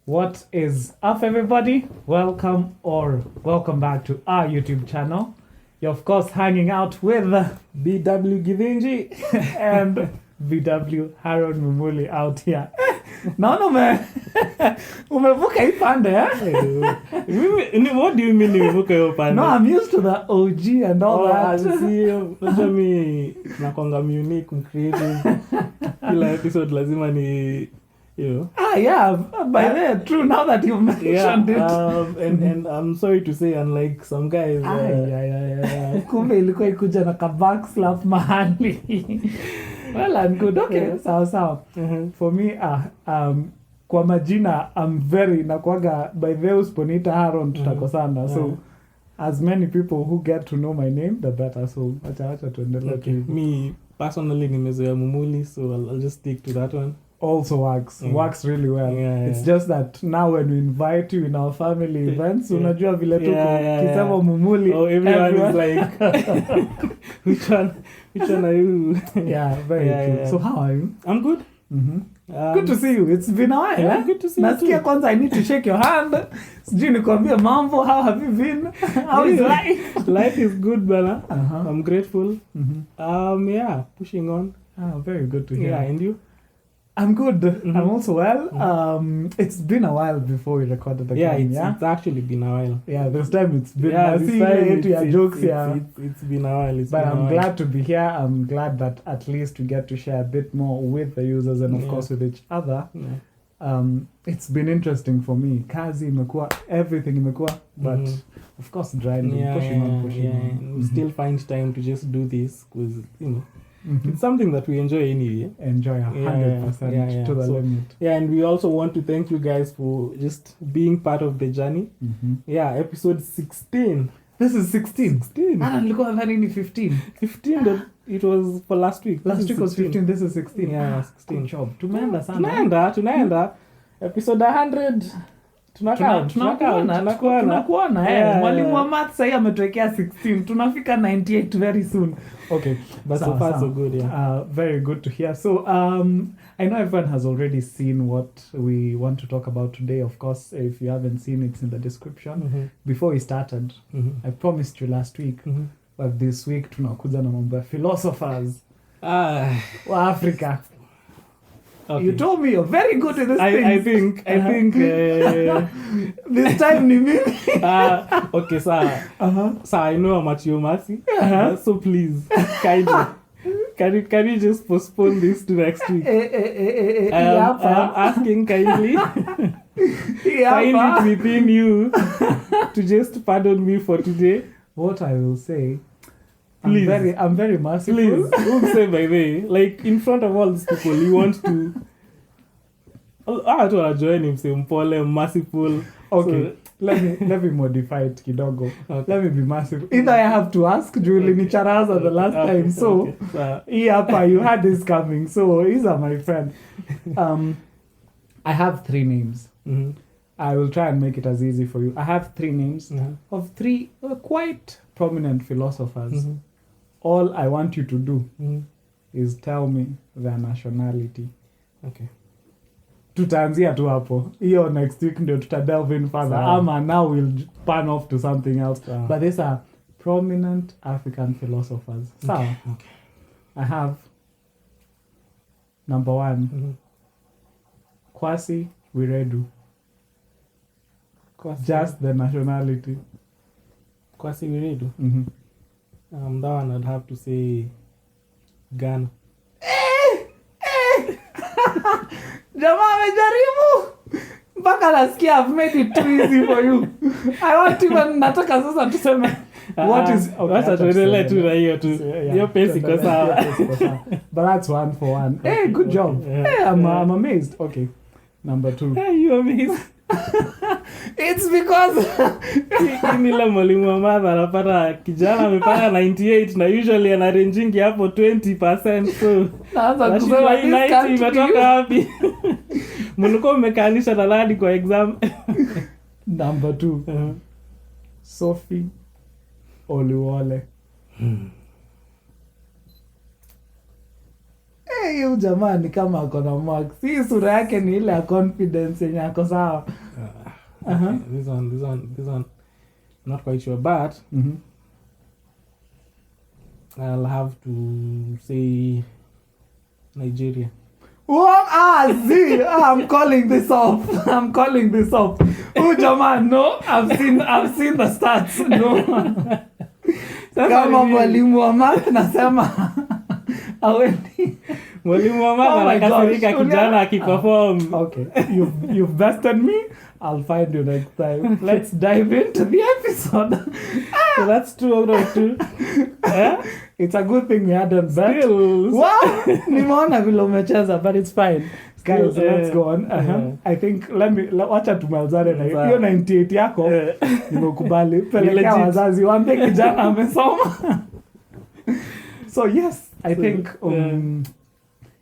What is up, everybody? Welcome back to our YouTube channel. You're of course hanging out with BW Givinji and BW Harold Mumuli out here. Naona umevuka hii pande eh? What do you mean nimevuka hiyo pande? No, I'm used to the OG and all that. Unajua mimi nakwanga unique, creative. Kila episode lazima ni yeah, by the way, true, now that you mentioned it. And I'm sorry to say, unlike some guys, kumbe ilikuwa ikuja na ka backslap mahali. Well and good, okay, sawa. For me, kwa majina, I'm very, nakuaga, by the way, usponita Haron tutakosana, so as many people who get to know my name, the better, so wacha tuendelee. Okay, me, personally, nimezoea Mumuli, so I'll just stick to that one. Also works really well. It's just that now when we invite you in our family events, unajua vile tuko kisema Mumuli, everyone is like which one are you? Very true. So how are you? I'm good. Good to see you. It's been a while. Yeah, good to see you. Nasikia kwanza I need to shake your hand. Sijui nikwambie mambo, how have you been? How is life? Life is good, bana. I'm grateful. Pushing on. Very good to hear. Yeah, and you? I'm good. I'm also well. It's been a while before we recorded again. It's actually been a while. Yeah, this time it's been. Jokes. It's been a while. But I'm glad to be here. I'm glad that at least we get to share a bit more with the users and of course with each other. It's been interesting for me. Kazi imekuwa, everything imekuwa, but of course pushing on. We still find time to just do this because it's something that we enjoy anyway. Enjoy 100% to the limit. Yeah, and we also want to thank you guys for just being part of the journey. Episode 16. This is 16. 16. Nilikuwa nadhani ni 15. 15 that it was for last week. Last week was 15, this is 16. Yeah, 16. Good job. Tumeenda sana. Tunaenda. Episode 100. Tunakuona. Mwalimu wa math sasa ametuwekea 16. Tunafika 98 very soon. Okay, but so far so good. Very good to hear. So I know everyone has already seen what we want to talk about today. Of course, if you haven't seen, it's in the description. Before we started, I promised you last week, but this week tunakuja na mambo ya philosophers wa Africa. Okay. You told me you're very good at this thing. I think this time ni mimi. Okay, so I know how much you're mercy. So please, kindly, can you just postpone this to next week? I'm asking kindly. Find it within you to just pardon me for today. What I will say, please. I'm very merciful. Please, don't say by way. Like in front of all these people, you want to. I want to join him, say mpole, merciful. Okay, so, let me modify it kidogo. Okay. Let me be merciful. Either I have to ask Julie Nicharaza the last time, so you had this coming. So these are my friend. I have 3 names. I will try and make it as easy for you. I have 3 names of 3 quite prominent philosophers. All I want you to do is tell me their nationality. Okay. Tutaanzia tu hapo. Hiyo next week ndio delve in further. Ama now we'll pan off to something else. But these are prominent African philosophers. So, okay. I have number 1, Kwasi Wiredu. Just the nationality. Kwasi Wiredu? That one I'd have to say Ghana. Jamaa amejaribu mpaka nasikia I've made it too easy for you. I want even nataka sasa tuseme what is wacha tuendelee tu na hiyo tu. Hiyo pesi kwa sawa. But that's 1 for 1. Hey, good job. Hey, I'm amazed. Okay. Number 2. Hey, you amazed. It's because nile mwalimu wa math anapata kijana amepata 98 na usually ana rangingi hapo 20%, so naanza kusema 90 imetoka wapi? Mlikuwa umekaanisha taladi kwa exam. Number 2. Sophie Oluwole. hiyo jamaa ni kama ako na mark. Si sura yake ni ile ya confidence yenye ako sawa. Okay. This one not quite sure, but I'll have to say Nigeria. What? I'm calling this off. Oh, Jaman, no. I've seen the stats. No. Kama mwalimu wa math nasema awendi. Mwalimu wa math anakasirika kijana akiperform. Okay. You've bested me. I'll find you next time. Let's dive into the episode. So that's 2 out of 2. Yeah? It's a good thing we hadn't bet. Wow! Nimeona vile umecheza, but it's fine. Guys, let's go on. I think wacha tumalizane na hiyo 98 yako. Nimekubali. Pelekea wazazi waambie kijana amesoma. So yes, I think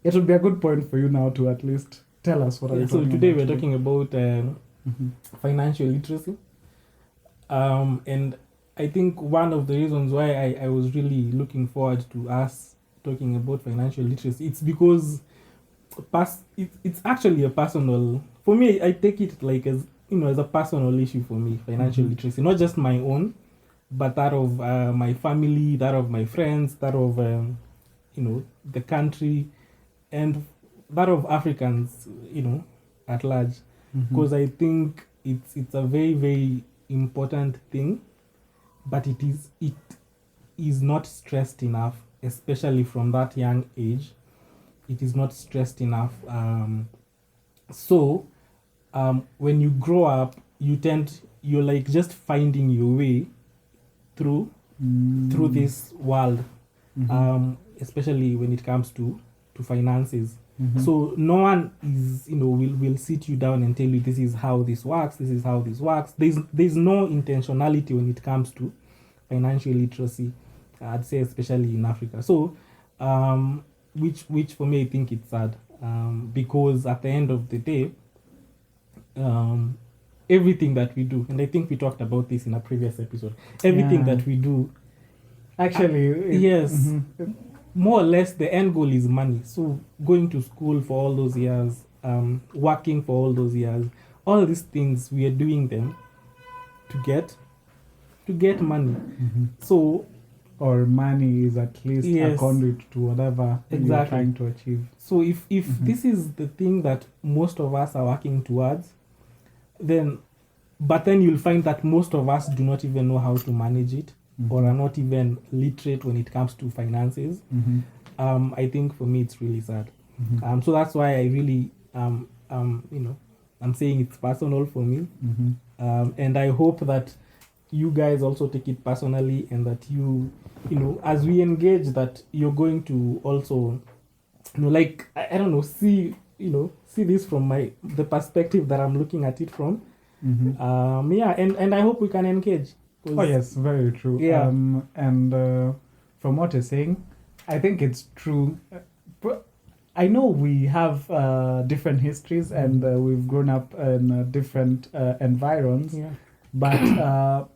it would be a good point for you now to at least tell us what are you talking about. So today we're talking about financial literacy. And I think one of the reasons why I was really looking forward to us talking about financial literacy, it's because it's actually a personal, for me, I take it like as a personal issue for me, financial literacy, not just my own, but that of my family, that of my friends, that of the country, and that of Africans, at large, because I think it's a very, very important thing, but it is not stressed enough, especially from that young age. It is not stressed enough. So when you grow up, you're like just finding your way through this world, especially when it comes to finances. So no one is will sit you down and tell you this is how this works, this is how this works. There's no intentionality when it comes to financial literacy, I'd say, especially in Africa. So which for me I think it's sad, because at the end of the day, everything that we do, and I think we talked about this in a previous episode, everything that we do, actually, yes, more or less the end goal is money. So going to school for all those years, working for all those years, all these things, we are doing them to get money. So, or money is at least a conduit to whatever you're trying to achieve. So if this is the thing that most of us are working towards, then you'll find that most of us do not even know how to manage it, or are not even literate when it comes to finances. I think for me it's really sad. So that's why I really I'm saying it's personal for me. And I hope that you guys also take it personally, and that you as we engage, that you're going to also like, I don't know, see this from the perspective that I'm looking at it from. And I hope we can engage. Oh yes, very true. Yeah. And from what you're saying, I think it's true. I know we have different histories, and we've grown up in different environs, but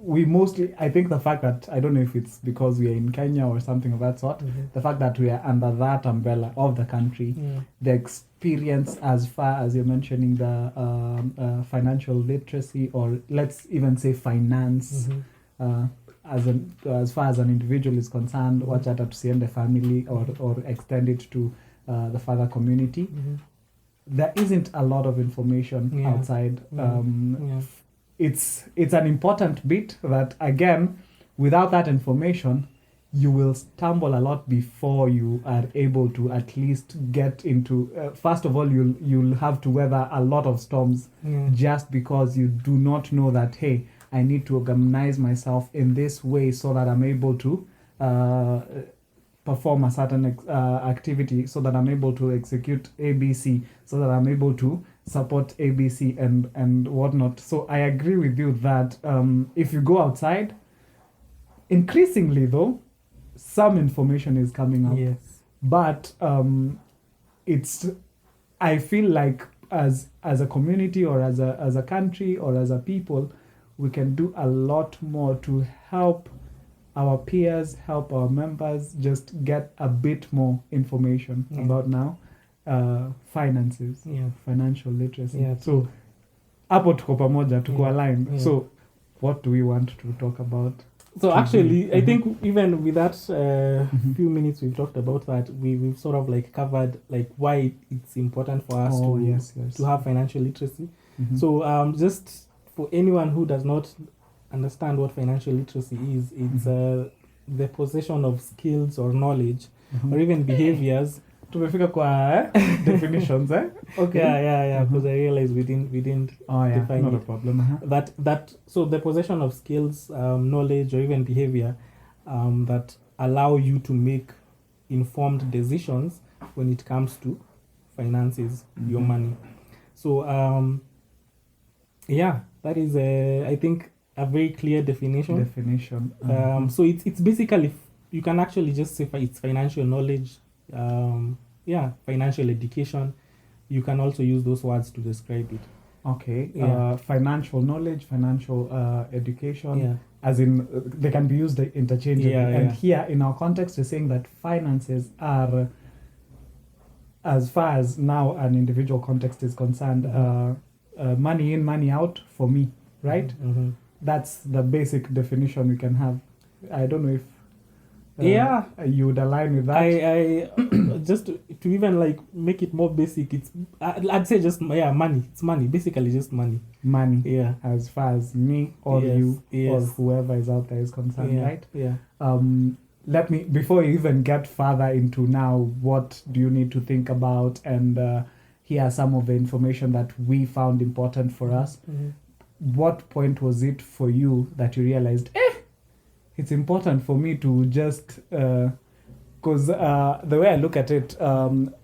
we mostly, I think the fact that, I don't know if it's because we are in Kenya or something of that sort, the fact that we are under that umbrella of the country, the experience, as far as you're mentioning the financial literacy, or let's even say finance, as far as an individual is concerned, watch out to see in the family, or extend it to the further community. There isn't a lot of information outside. It's an important bit that, again, without that information, you will stumble a lot before you are able to at least get into. First of all, you'll have to weather a lot of storms, just because you do not know that, hey, I need to organize myself in this way so that I'm able to perform a certain activity, so that I'm able to execute ABC, so that I'm able to support ABC and whatnot. So I agree with you that if you go outside, increasingly though, some information is coming up. Yes. But I feel like as a community, or as a country, or as a people, we can do a lot more to help our peers, help our members just get a bit more information about now finances, financial literacy. So hapo tuko pamoja, tuko aligned. So what do we want to talk about? So actually, I think even with that few minutes we've talked about that, we've sort of like covered like why it's important for us to have financial literacy. So just for anyone who does not understand what financial literacy is, it's the possession of skills or knowledge or even behaviors. Tumefika kwa definitions, eh? Okay. Yeah. Because I realized we didn't define not it. a problem. That so the possession of skills, knowledge, or even behavior that allow you to make informed decisions when it comes to finances, your money. So that is I think a very clear definition. So it's basically, you can actually just say it's financial knowledge. Financial education. You can also use those words to describe it. Okay. Financial knowledge, financial education, as in they can be used interchangeably. And here in our context, we're saying that finances are, as far as now an individual context is concerned, money in, money out for me, right? That's the basic definition we can have. I don't know if you would align with that. I just to even like make it more basic, it's I'd say just money. It's money, basically just money. As far as me or you or whoever is out there is concerned, right? Let me, before you even get further into now what do you need to think about, and here are some of the information that we found important for us. What point was it for you that you realized it's important for me to just, because the way I look at it,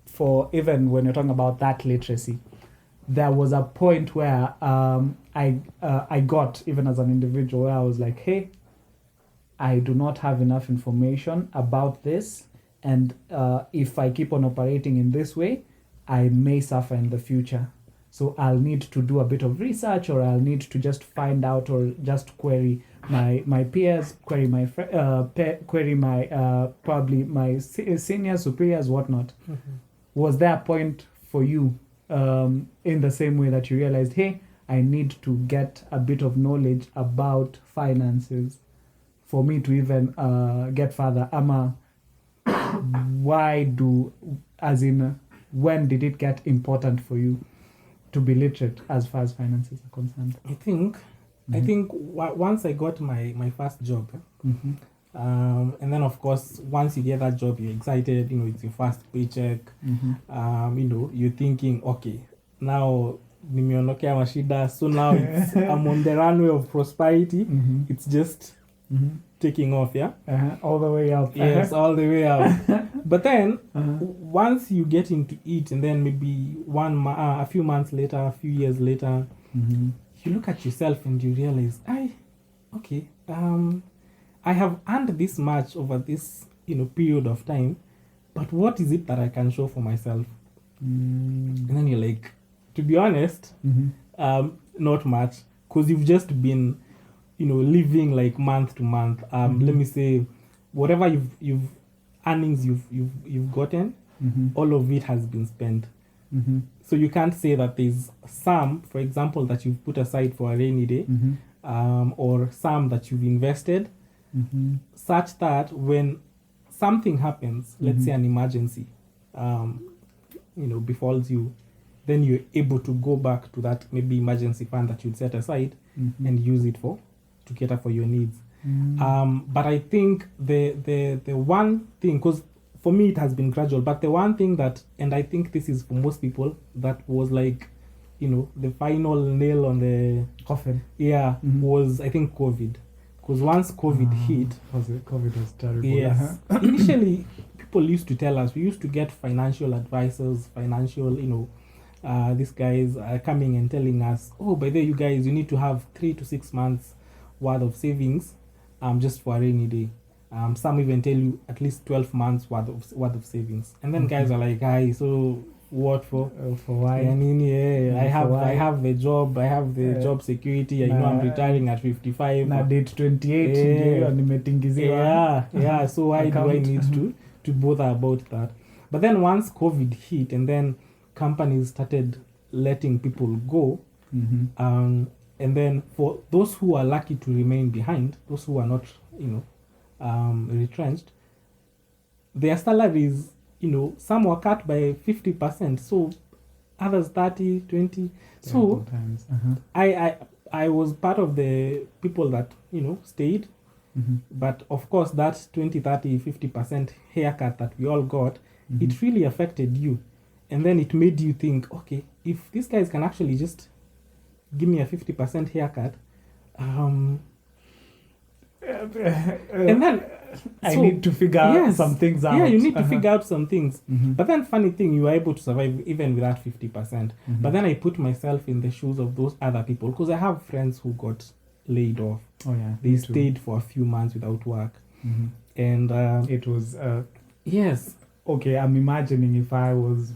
for even when you're talking about that literacy, there was a point where I got, even as an individual, where I was like, hey, I do not have enough information about this, and if I keep on operating in this way, I may suffer in the future. So I'll need to do a bit of research, or I'll need to just find out, or just query my peers, query my query my probably my seniors, superiors, whatnot. Was there a point for you in the same way that you realized, hey, I need to get a bit of knowledge about finances for me to even get further? When did it get important for you to be literate as far as finances are concerned? I think once I got my first job, and then of course once you get that job, you're excited, it's your first paycheck. You're thinking, okay, now nimeondokea mashida, so now I'm on the runway of prosperity. It's just taking off, all the way up. Yes, all the way up. But then once you get into it, and then maybe a few months later, a few years later, you look at yourself and you realize, I have earned this much over this period of time, but what is it that I can show for myself? And then you're like, to be honest, not much, because you've just been living like month to month. Let me say, whatever you've earnings you've gotten, all of it has been spent. So you can't say that there's some, for example, that you've put aside for a rainy day, or some that you've invested, such that when something happens, let's say an emergency, befalls you, then you're able to go back to that maybe emergency fund that you'd set aside and use it to cater for your needs. But I think the one thing, because for me it has been gradual, but the one thing that, and I think this is for most people, that was like, the final nail on the coffin, was, I think, COVID. Because once COVID hit, COVID was terrible. Yes. Initially, people used to tell us, we used to get financial advisors, these guys are coming and telling us, oh, by the way, you guys, you need to have 3 to 6 months worth of savings, just for a rainy day. Some even tell you at least 12 months worth of savings. And then guys are like, so what for? For why? I mean, Yeah, I for why? have the job, I have the job security. I know I'm retiring at 55. Na date 28 ndio hiyo nimetingiziwa. Yeah. So why do I need to bother about that? But then once COVID hit, and then companies started letting people go, and then for those who are lucky to remain behind, those who are not, retrenched, their salaries, some were cut by 50%. So others 30, 20. So I was part of the people that, stayed. But of course, that 20, 30, 50% haircut that we all got, it really affected you. And then it made you think, okay, if these guys can actually just give me a 50% haircut, and then I need to figure out some things out. Yeah, you need to figure out some things. But then funny thing, you were able to survive even with that 50%. But then I put myself in the shoes of those other people, because I have friends who got laid off. Oh yeah, they stayed for a few months without work. And it was yes. Okay, I'm imagining if I was...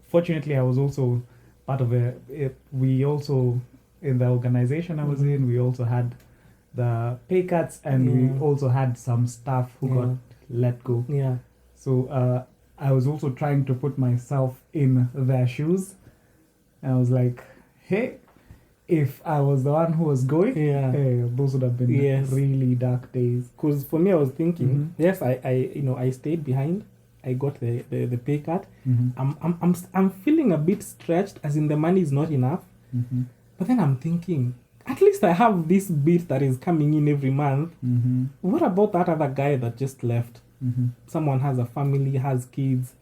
fortunately, I was also part of we also, in the organization I was in, we also had the pay cuts, and we also had some staff who got let go. Yeah. So I was also trying to put myself in their shoes. And I was like, hey, if I was the one who was going, those would have been really dark days. Because for me, I was thinking, yes, I stayed behind. I got the pay cut. I'm feeling a bit stretched, as in the money is not enough. But then I'm thinking, at least I have this bit that is coming in every month. What about that other guy that just left? Someone has a family, has kids.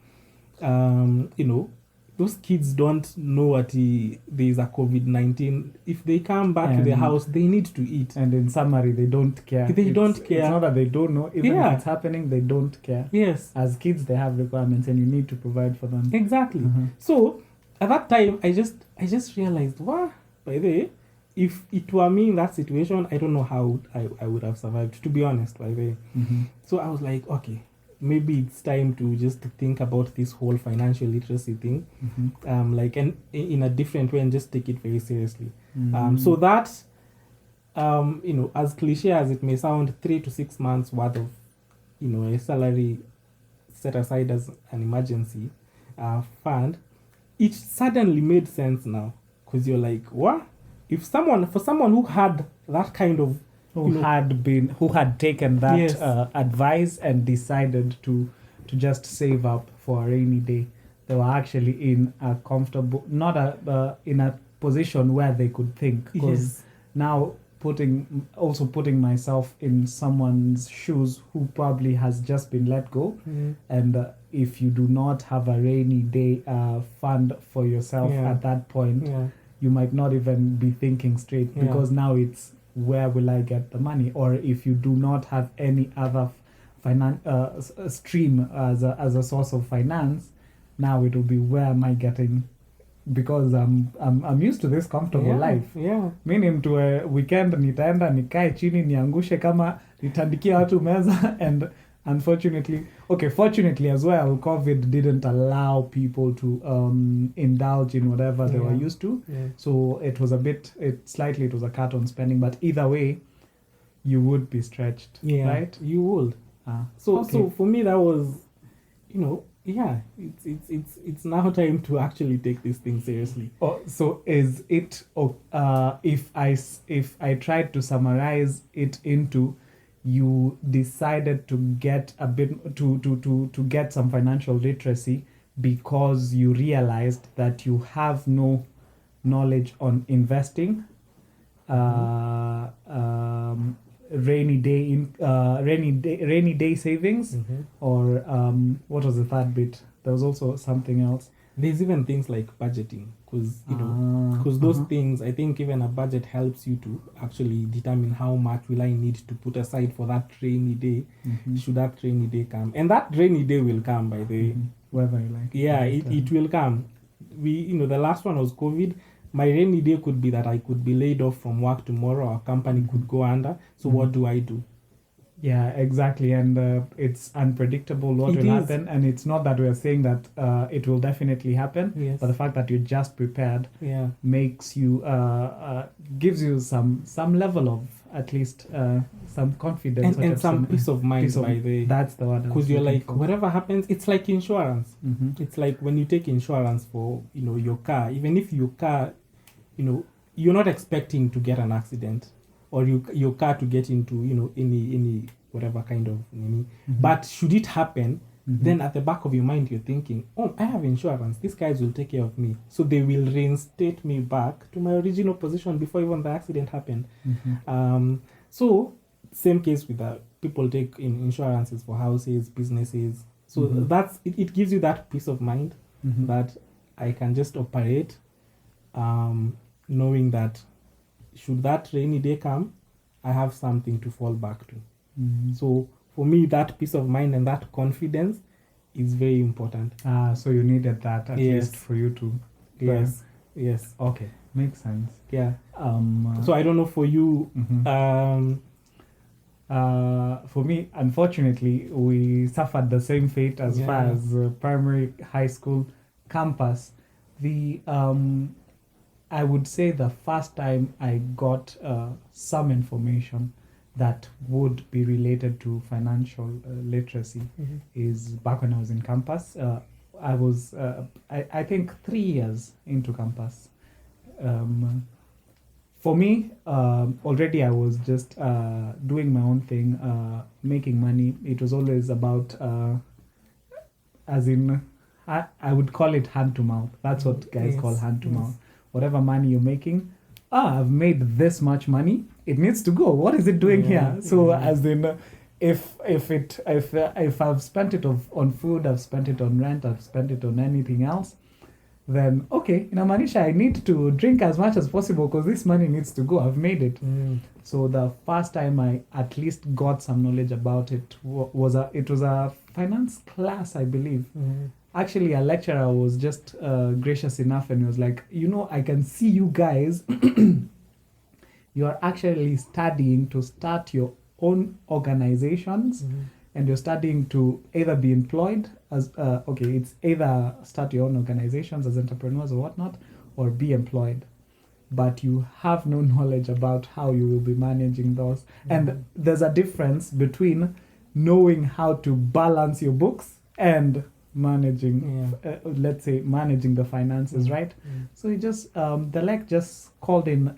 Those kids don't know what there's a COVID-19. If they come back to the house, they need to eat. And in summary, they don't care. They don't care. It's not that they don't know. Even if it's happening, they don't care. Yes. As kids, they have requirements, and you need to provide for them. Exactly. So at that time, I just realized, wow, by the way, if it were me in that situation, I don't know how I would have survived, to be honest, by the way. So I was like, okay, maybe it's time to just think about this whole financial literacy thing, and in a different way, and just take it very seriously. So that, as cliche as it may sound, 3 to 6 months worth of, a salary set aside as an emergency fund, it suddenly made sense now, because you're like, what? For someone who had that kind of, who had taken that advice and decided to just save up for a rainy day, they were actually in a comfortable, not in a position where they could think. Because now putting myself in someone's shoes who probably has just been let go, and if you do not have a rainy day fund for yourself at that point, you might not even be thinking straight, because now it's, where will I get the money? Or if you do not have any other stream as a source of finance, now it will be, where am I getting? Because I'm used to this comfortable life. Mi ni mtu weekend nitaenda nikae chini niangushe kama nitandikia watu meza. And fortunately as well, COVID didn't allow people to indulge in whatever they were used to. So it was it was a cut on spending, but either way, you would be stretched, right? You would. So for me, that was, it's now time to actually take this thing seriously. So is it, if I tried to summarize it into, you decided to get a bit to get some financial literacy because you realized that you have no knowledge on investing, rainy day savings, or what was the third bit? There was also something else. There's even things like budgeting, because those things, I think even a budget helps you to actually determine how much will I need to put aside for that rainy day, should that rainy day come. And that rainy day will come, by the way. Whether you like. Yeah, it will come. The last one was COVID. My rainy day could be that I could be laid off from work tomorrow, or a company could go under. So what do? Yeah, exactly. And it's unpredictable what It will is. happen. And it's not that we're saying that it will definitely happen, Yes. but the fact that you're just prepared Yeah. makes you, gives you some level of at least some confidence. And some peace of mind, by the way. That's the word. Because you're like, whatever happens, it's like insurance. Mm-hmm. It's like when you take insurance for, your car, even if your car, you're not expecting to get an accident or your car to get into, any whatever kind of, but should it happen, then at the back of your mind, you're thinking, oh, I have insurance. These guys will take care of me. So they will reinstate me back to my original position before even the accident happened. So same case with people take in insurances for houses, businesses. So that's it gives you that peace of mind that I can just operate, knowing that should that rainy day come, I have something to fall back to. So for me, that peace of mind and that confidence is very important. So you needed that at least for you to. Yes. Okay, makes sense. Yeah. So I don't know for you. For me, unfortunately, we suffered the same fate as far as primary, high school, campus. I would say the first time I got some information that would be related to financial literacy is back when I was in campus. I was, I think, 3 years into campus. For me, already I was just doing my own thing, making money. It was always about, as in, I would call it hand to mouth. That's what guys call hand to mouth. Whatever money you're making, I've made this much money. It needs to go. What is it doing here? So as in, if I've spent it on food, I've spent it on rent, I've spent it on anything else, then okay, inamaanisha I need to drink as much as possible because this money needs to go. I've made it. So the first time I at least got some knowledge about it was a finance class, I believe. Actually, a lecturer was just gracious enough and was like, I can see you guys, you are actually studying to start your own organizations, and you're studying to either be employed as, it's either start your own organizations as entrepreneurs or whatnot, or be employed. But you have no knowledge about how you will be managing those. And there's a difference between knowing how to balance your books and managing, let's say, managing the finances, right? So it just, the lec just called in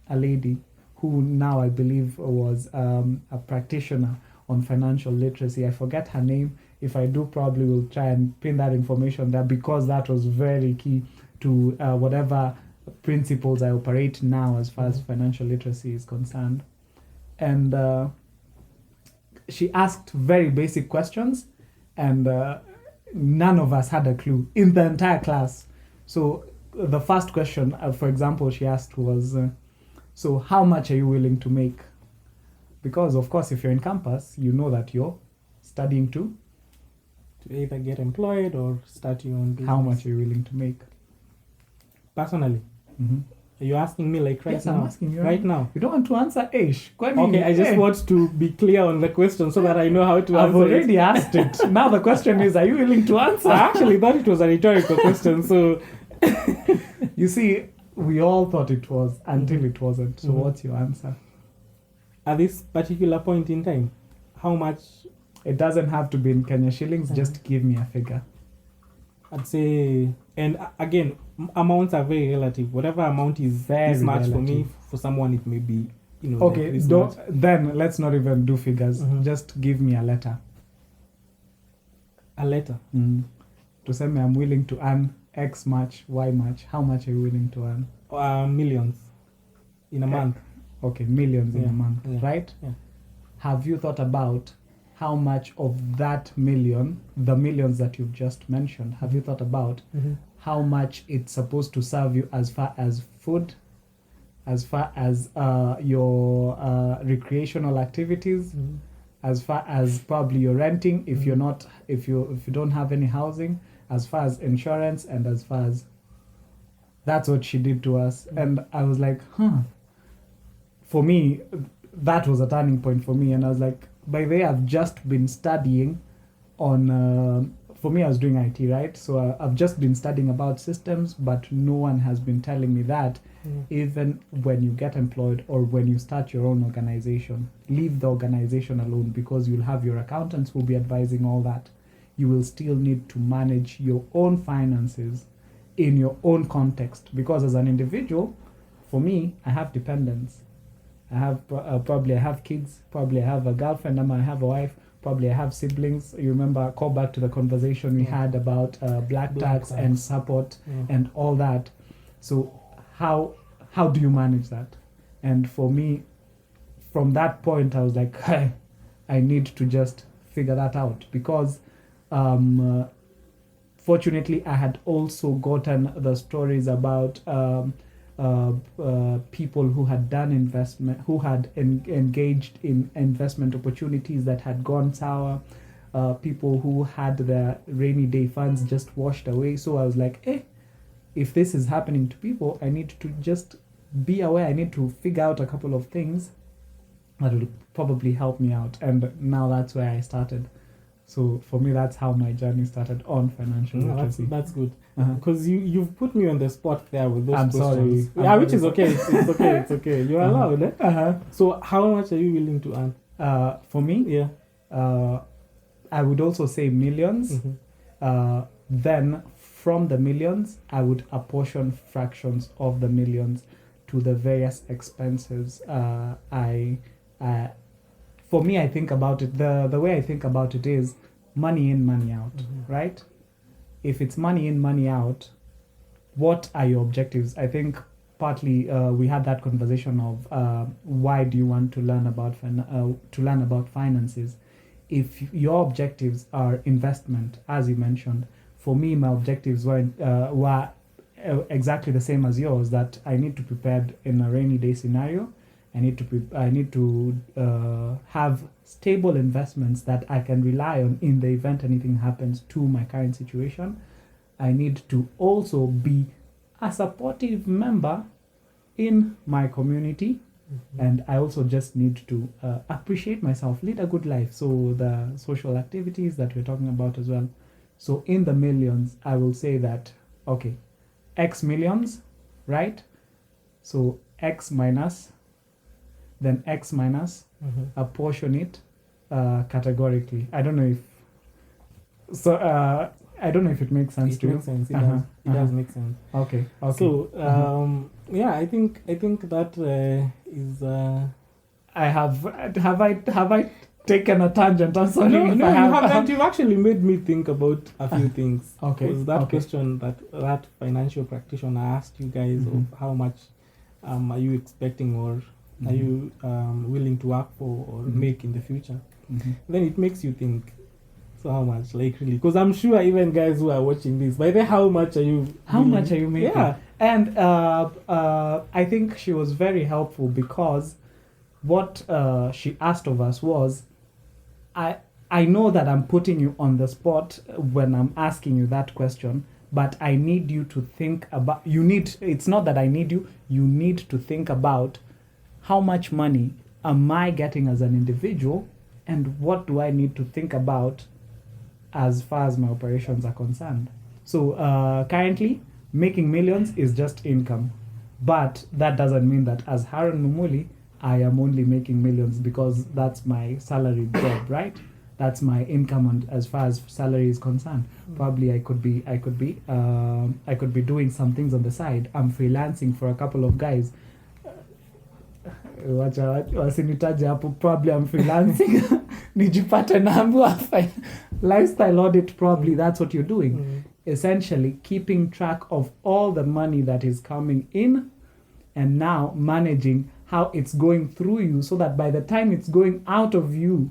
a lady who now I believe was a practitioner on financial literacy. I forget her name. If I do, probably will try and pin that information there because that was very key to whatever principles I operate now as far as financial literacy is concerned. And she asked very basic questions, and none of us had a clue in the entire class. So the first question, for example, she asked was, so how much are you willing to make? Because, of course, if you're in campus, you know that you're studying to either get employed or start your own business. How much are you willing to make? Personally? Are you asking me like right now? Yes, I'm asking you. Right now? You don't want to answer Ish. Okay, I just want to be clear on the question so that I know how to answer I've already asked it. Now the question is, are you willing to answer? I actually thought it was a rhetorical question, so... You see, we all thought it was until it wasn't. So what's your answer? At this particular point in time, how much? It doesn't have to be in Kenya shillings. Just give me a figure. I'd say, and again, amounts are very relative. Whatever amount is Very this much relative. for me, for someone it may be, Okay, like this much. then let's not even do figures. Just give me a letter. A letter? To say I'm willing to earn X much, Y much. How much are you willing to earn? Millions in a month. Okay, millions in a month, right? Yeah. Have you thought about how much of that million, the millions that you've just mentioned, have you thought about how much it's supposed to serve you as far as food, as far as your recreational activities, as far as probably your renting if you're not, if you don't have any housing, as far as insurance, and as far as... That's what she did to us. And I was like, For me, that was a turning point for me. And I was like, by the way, I've just been studying on. For me, I was doing IT, right? So I've just been studying about systems, but no one has been telling me that even when you get employed or when you start your own organization, leave the organization alone, because you'll have your accountants who will be advising all that. You will still need to manage your own finances in your own context, because as an individual, for me, I have dependents. I have probably I have kids, probably I have a girlfriend, I have a wife, probably I have siblings. You remember, call back to the conversation we had about black tax and support and all that. So how do you manage that? And for me, from that point, I was like, I need to just figure that out, because fortunately, I had also gotten the stories about people who had done investment, who had engaged in investment opportunities that had gone sour, people who had their rainy day funds just washed away. So I was like, if this is happening to people, I need to just be aware. I need to figure out a couple of things that will probably help me out. And now that's where I started. So for me, that's how my journey started on financial literacy. That's good. Because you've put me on the spot there with those questions. Sorry. Yeah, which is okay. It's okay. It's okay. You're allowed. Eh? So how much are you willing to earn? For me? Yeah. I would also say millions. Then from the millions, I would apportion fractions of the millions to the various expenses. For me, I think about it, the way I think about it is money in, money out, right? If it's money in, money out, what are your objectives? I think partly we had that conversation of why do you want to learn about finances? If your objectives are investment, as you mentioned, for me, my objectives were exactly the same as yours, that I need to prepare in a rainy day scenario. I need to have stable investments that I can rely on in the event anything happens to my current situation. I need to also be a supportive member in my community, and I also just need to appreciate myself, lead a good life. So the social activities that we're talking about as well. So in the millions, I will say that, okay, X millions, right? So X minus, then X minus, apportion it categorically. I don't know if it makes sense to you. It makes sense. It does make sense. Okay. So yeah, I think that is. Have I taken a tangent? I'm sorry. No, I you haven't. You've actually made me think about a few things. Okay. Because that question that financial practitioner asked you guys of how much are you expecting, or are you willing to work for or make in the future? Then it makes you think. So how much, like, really? Because I'm sure even guys who are watching this, by the how much are you? How much are you making? Yeah. And I think she was very helpful, because what she asked of us was, I know that I'm putting you on the spot when I'm asking you that question, but I need you to think about. It's not that I need you. You need to think about how much money am I getting as an individual, and what do I need to think about as far as my operations are concerned. So currently, making millions is just income. But that doesn't mean that as Haron Mumuli, I am only making millions because that's my salary job, right? That's my income, and as far as salary is concerned, probably I could be doing some things on the side. I'm freelancing for a couple of guys. Wasinitaje hapo, probably I'm freelancing. Nijipate naambiwa lifestyle audit, probably that's what you're doing. Essentially keeping track of all the money that is coming in, and now managing how it's going through you, so that by the time it's going out of you,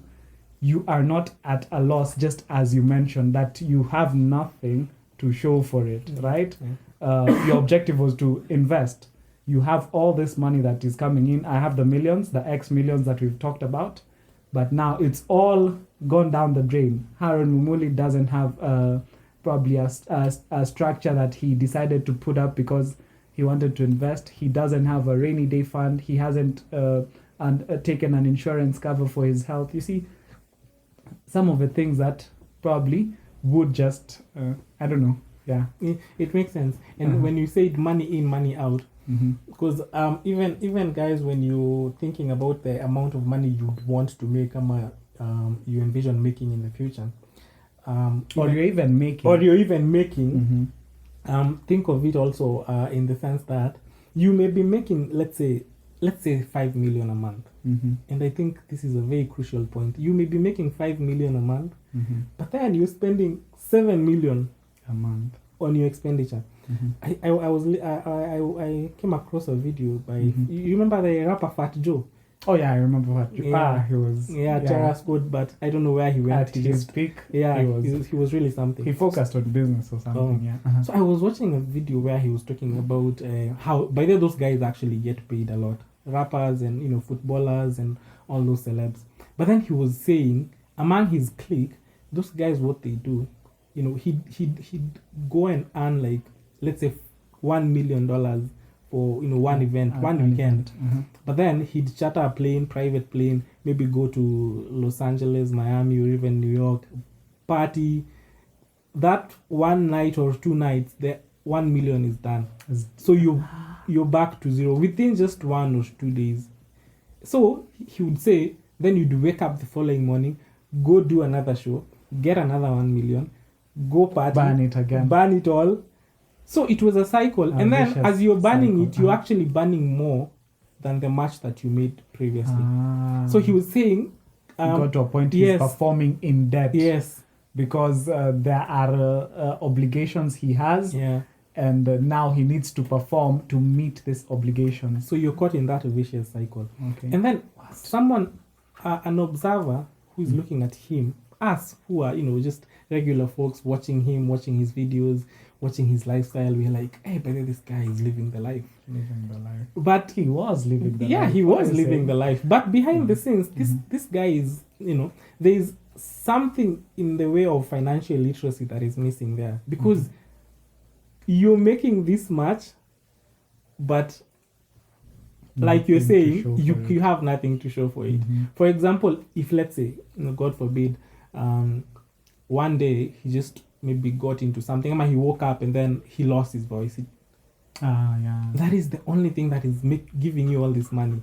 you are not at a loss, just as you mentioned, that you have nothing to show for it, right? Your objective was to invest. You have all this money that is coming in. I have the millions, the X millions that we've talked about, but now it's all gone down the drain. Haron Mumuli doesn't have probably a structure that he decided to put up because he wanted to invest. He doesn't have a rainy day fund. He hasn't taken an insurance cover for his health. You see, some of the things that probably would just I don't know. Yeah, it makes sense. And when you said money in, money out, because even guys, when you're thinking about the amount of money you want to make, you envision making in the future, or you're even making, think of it also in the sense that you may be making, let's say 5 million a month. And I think this is a very crucial point. You may be making 5 million a month, but then you're spending 7 million a month on your expenditure. I came across a video by you remember the rapper Fat Joe? Oh yeah, I remember Fat Joe. He was Terrace Code, but I don't know where he went. At his peak, he was really something. He focused on business or something. So I was watching a video where he was talking about how by the way those guys actually get paid a lot, rappers and footballers and all those celebs. But then he was saying among his clique, those guys, what they do, he'd go and earn like, let's say $1 million for one event, one weekend. But then he'd charter a plane, private plane, maybe go to Los Angeles, Miami, or even New York, party. That one night or 2 nights, the 1 million is done. So you're back to zero within just 1 or 2 days. So he would say, then you'd wake up the following morning, go do another show, get another 1 million, go party, burn it again, burn it all. So it was a cycle. And then as you're burning it, you're actually burning more than the much that you made previously. So he was saying, he got to a point he's performing in debt. Yes. Because there are obligations he has. Yeah. And now he needs to perform to meet this obligation. So you're caught in that vicious cycle. Okay. And then someone, an observer who is looking at him, us who are, just regular folks watching him, watching his videos, watching his lifestyle, we're like, hey, but this guy is living the life. But he was living the life. Yeah, he was living the life. But behind the scenes, this guy is, there's something in the way of financial literacy that is missing there. Because you're making this much, but like you're saying, you have nothing to show for it. For example, if let's say, God forbid, one day he just maybe got into something, he woke up and then he lost his voice. That is the only thing that is giving you all this money.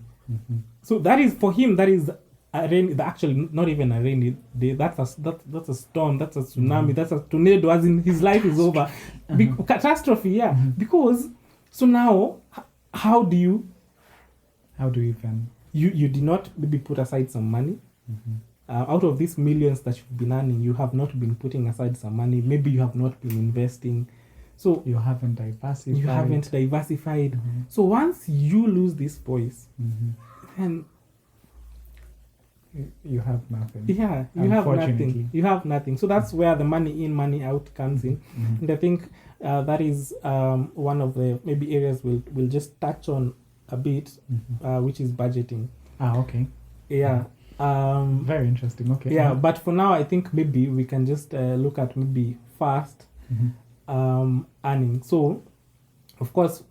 So that is, for him, that is actually not even a rainy day. That's a storm. That's a tsunami. That's a tornado. As in, his life is over. Catastrophe. Yeah. Because so now, how do you even? You did not maybe put aside some money. Out of these millions that you've been earning, you have not been putting aside some money. Maybe you have not been investing. So you haven't diversified. So once you lose this voice, then you have nothing. Yeah, you have nothing. So that's where the money in, money out comes in. And I think that is one of the maybe areas we'll just touch on a bit, which is budgeting. Okay. Yeah. Very interesting. Okay. Yeah, but for now, I think maybe we can just look at maybe first earning. So, of course,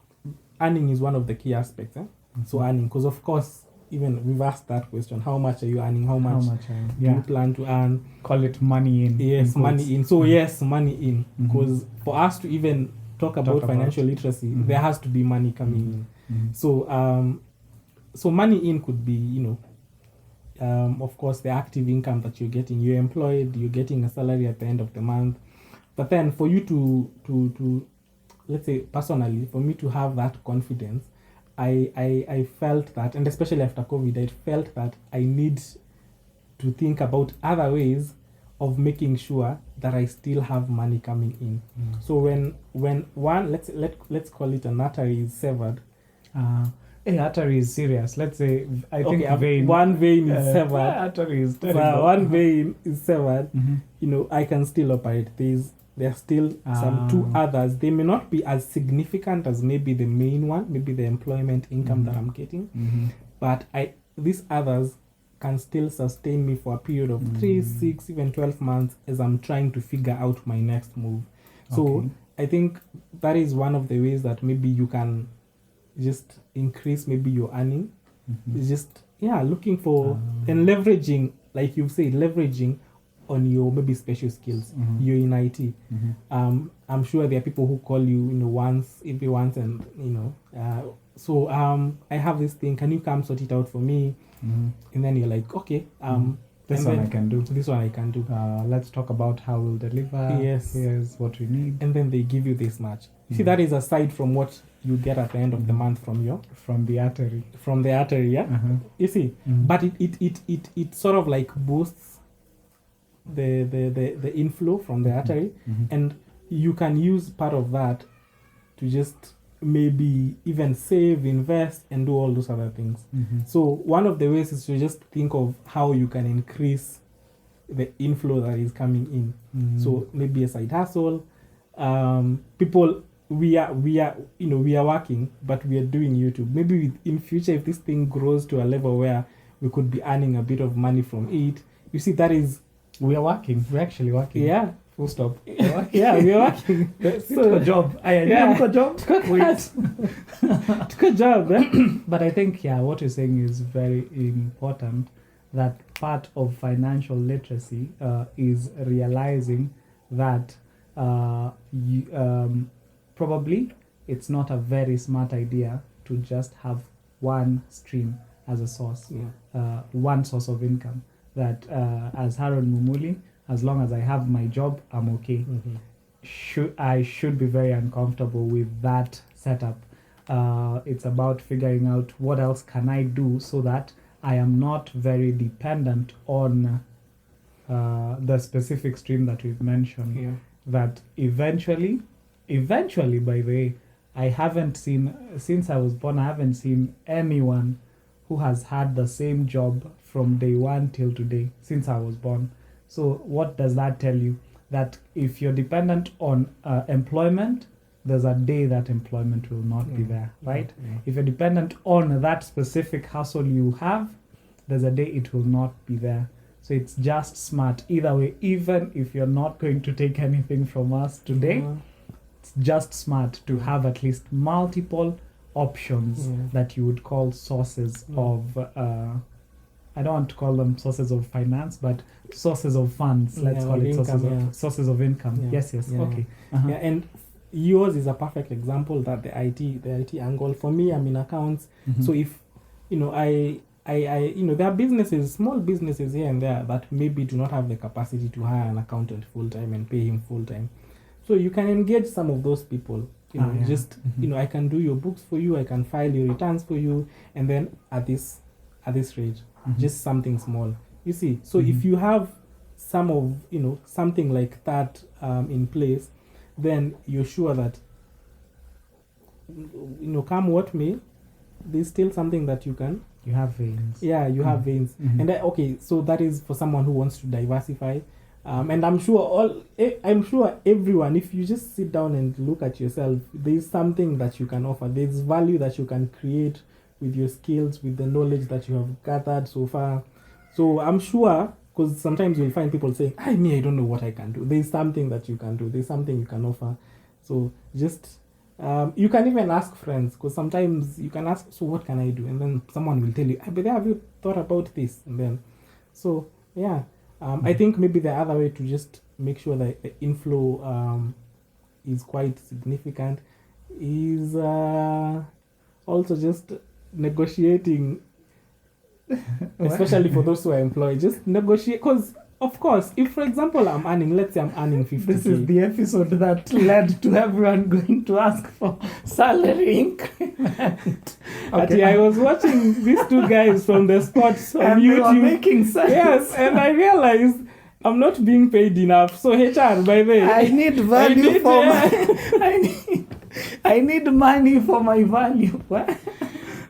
earning is one of the key aspects. So earning, because of course, even we've asked that question: how much are you earning? How much do you plan to earn? Call it money in. Yes, money in. So yes, money in, because for us to even talk about financial literacy, there has to be money coming in. So so money in could be, of course, the active income that you're getting. You're employed, you're getting a salary at the end of the month. But then for you to let's say personally, for me to have that confidence, I felt that, and especially after COVID, I felt that I need to think about other ways of making sure that I still have money coming in. So when one, let's call it an artery is severed. Artery is serious. Let's say one vein is severed. Artery is terrible. One vein is severed. I can still operate. There are still some 2 others. They may not be as significant as maybe the main one, maybe the employment income that I'm getting, but these others can still sustain me for a period of 3, 6, even 12 months as I'm trying to figure out my next move. So I think that is one of the ways that maybe you can just increase maybe your earning. Just looking for and leveraging, like you've said, leveraging on your maybe special skills. You're in IT. I'm sure there are people who call you, once every once, and so I have this thing. Can you come sort it out for me? And then you're like, okay. This one I can do. This one I can do. Let's talk about how we'll deliver. Yes. Here's what we need. And then they give you this much. You see, that is aside from what you get at the end of the month from the artery. From the artery, yeah. You see, but it sort of like boosts the inflow from the artery, and you can use part of that to just maybe even save, invest, and do all those other things. So one of the ways is to just think of how you can increase the inflow that is coming in. So maybe a side hustle. People, we are working, but we are doing YouTube. Maybe in future, if this thing grows to a level where we could be earning a bit of money from it, you see, that is, we are working. We're actually working. Yeah. Full stop. Yeah, we are working. So job. Job. Wait. Good job. But I think, what you're saying is very important. That part of financial literacy is realizing that probably it's not a very smart idea to just have one stream as a source, one source of income. That as Harold Mumuli, as long as I have my job, I'm okay. I should be very uncomfortable with that setup. It's about figuring out what else can I do so that I am not very dependent on the specific stream that we've mentioned. That eventually, by the way, I haven't seen, since I was born, I haven't seen anyone who has had the same job from day one till today, since I was born. So what does that tell you? That if you're dependent on employment, there's a day that employment will not be there, right? If you're dependent on that specific hustle you have, there's a day it will not be there. So it's just smart. Either way, even if you're not going to take anything from us today, it's just smart to have at least multiple options that you would call sources of I don't want to call them sources of finance, but sources of funds. Let's call it income, sources of income. Yes. Okay. Yeah, and yours is a perfect example that the IT angle. For me, I'm in accounts. So if I there are businesses, small businesses here and there that maybe do not have the capacity to hire an accountant full time and pay him full time. So you can engage some of those people. I can do your books for you. I can file your returns for you, and then at this rate. Just something small, you see. So if you have some of something like that in place, then you're sure that come what may, there's still something that you can. You have veins. Yeah, you have veins. And so that is for someone who wants to diversify. And I'm sure everyone, if you just sit down and look at yourself, there's something that you can offer. There's value that you can create with your skills, with the knowledge that you have gathered so far. So I'm sure, because sometimes you'll find people saying, I don't know what I can do. There's something that you can do. There's something you can offer. So just, you can even ask friends, because sometimes you can ask, so what can I do? And then someone will tell you, but have you thought about this? And then, so yeah, I think maybe the other way to just make sure that the inflow is quite significant is also just negotiating, especially for those who are employed. Just negotiate, because of course, if for example let's say I'm earning 50K. This is the episode that led to everyone going to ask for salary increment. Okay. I was watching these two guys from the sports on and YouTube. They were making sense. Yes, and I realized I'm not being paid enough. So HR, by the way, I need value for my I need money for my value.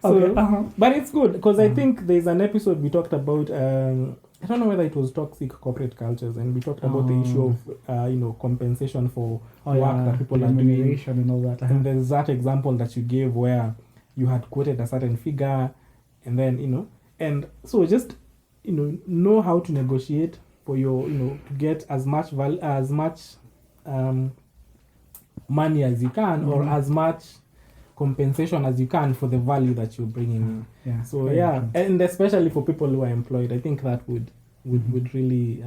So, but it's good because I think there's an episode we talked about. I don't know whether it was toxic corporate cultures, and we talked about the issue of compensation for work that people are doing and all that. And there's that example that you gave where you had quoted a certain figure, and then and so just know how to negotiate for your to get as much money as you can, or as much compensation as you can for the value that you're bringing in. So and especially for people who are employed, I think that would really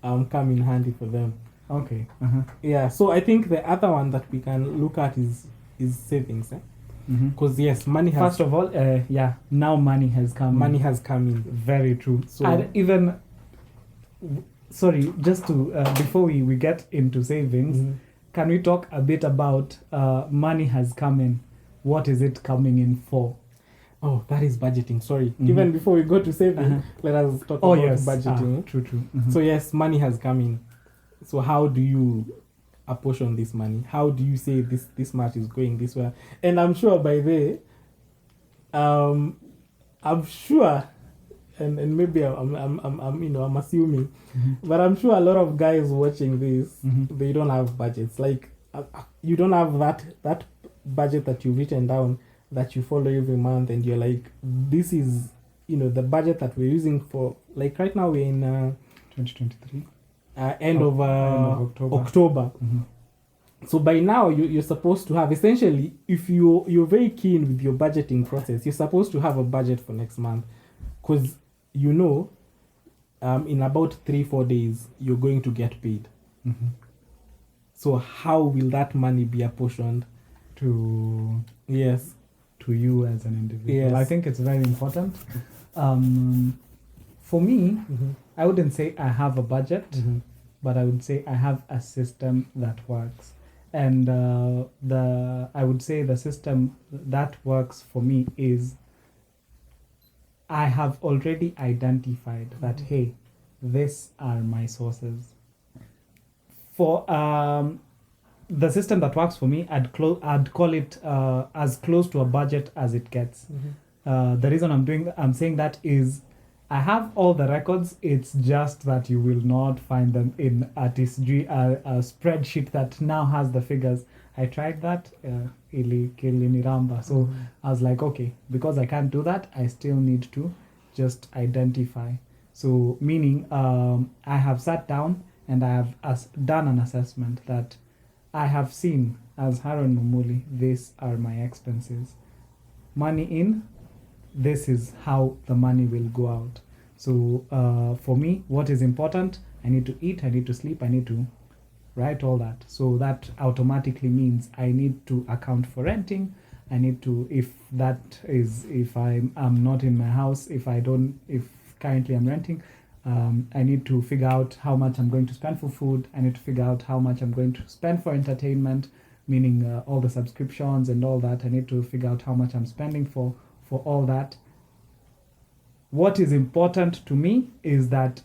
come in handy for them. Okay. Yeah, so I think the other one that we can look at is savings, because yes, money has First of all, now money has come. money has come in. Very true. So And even, sorry, just to before we get into savings, can we talk a bit about money has come in? What is it coming in for? Oh, that is budgeting. Sorry. Even before we go to saving, let us talk about budgeting. True. So yes, money has come in. So how do you apportion this money? How do you say this much is going this way? And I'm sure by the I'm sure, and maybe I'm assuming, but I'm sure a lot of guys watching this, they don't have budgets. Like you don't have that budget that you've written down that you follow every month, and you're like, this is the budget that we're using for. Like right now we're in 2023. End of October. So by now you're supposed to have, essentially, if you're very keen with your budgeting process, you're supposed to have a budget for next month, because in about 3-4 days you're going to get paid. So how will that money be apportioned to you as an individual? Yes. I think it's very important. For me, I wouldn't say I have a budget, but I would say I have a system that works. And I would say the system that works for me is I have already identified that, hey, these are my sources. For the system that works for me, I'd call it as close to a budget as it gets. The reason I'm saying that is I have all the records. It's just that you will not find them in a spreadsheet that now has the figures. I tried that, iliniramba. So I was like, okay, because I can't do that, I still need to just identify. So meaning I have sat down and I have done an assessment that I have seen as Haron Mumuli, these are my expenses. Money in, this is how the money will go out. So for me, what is important? I need to eat, I need to sleep, I need to write all that. So that automatically means I need to account for renting. I need to, if I'm not in my house, if currently I'm renting, I need to figure out how much I'm going to spend for food. I need to figure out how much I'm going to spend for entertainment, meaning all the subscriptions and all that. I need to figure out how much I'm spending for all that. What is important to me is that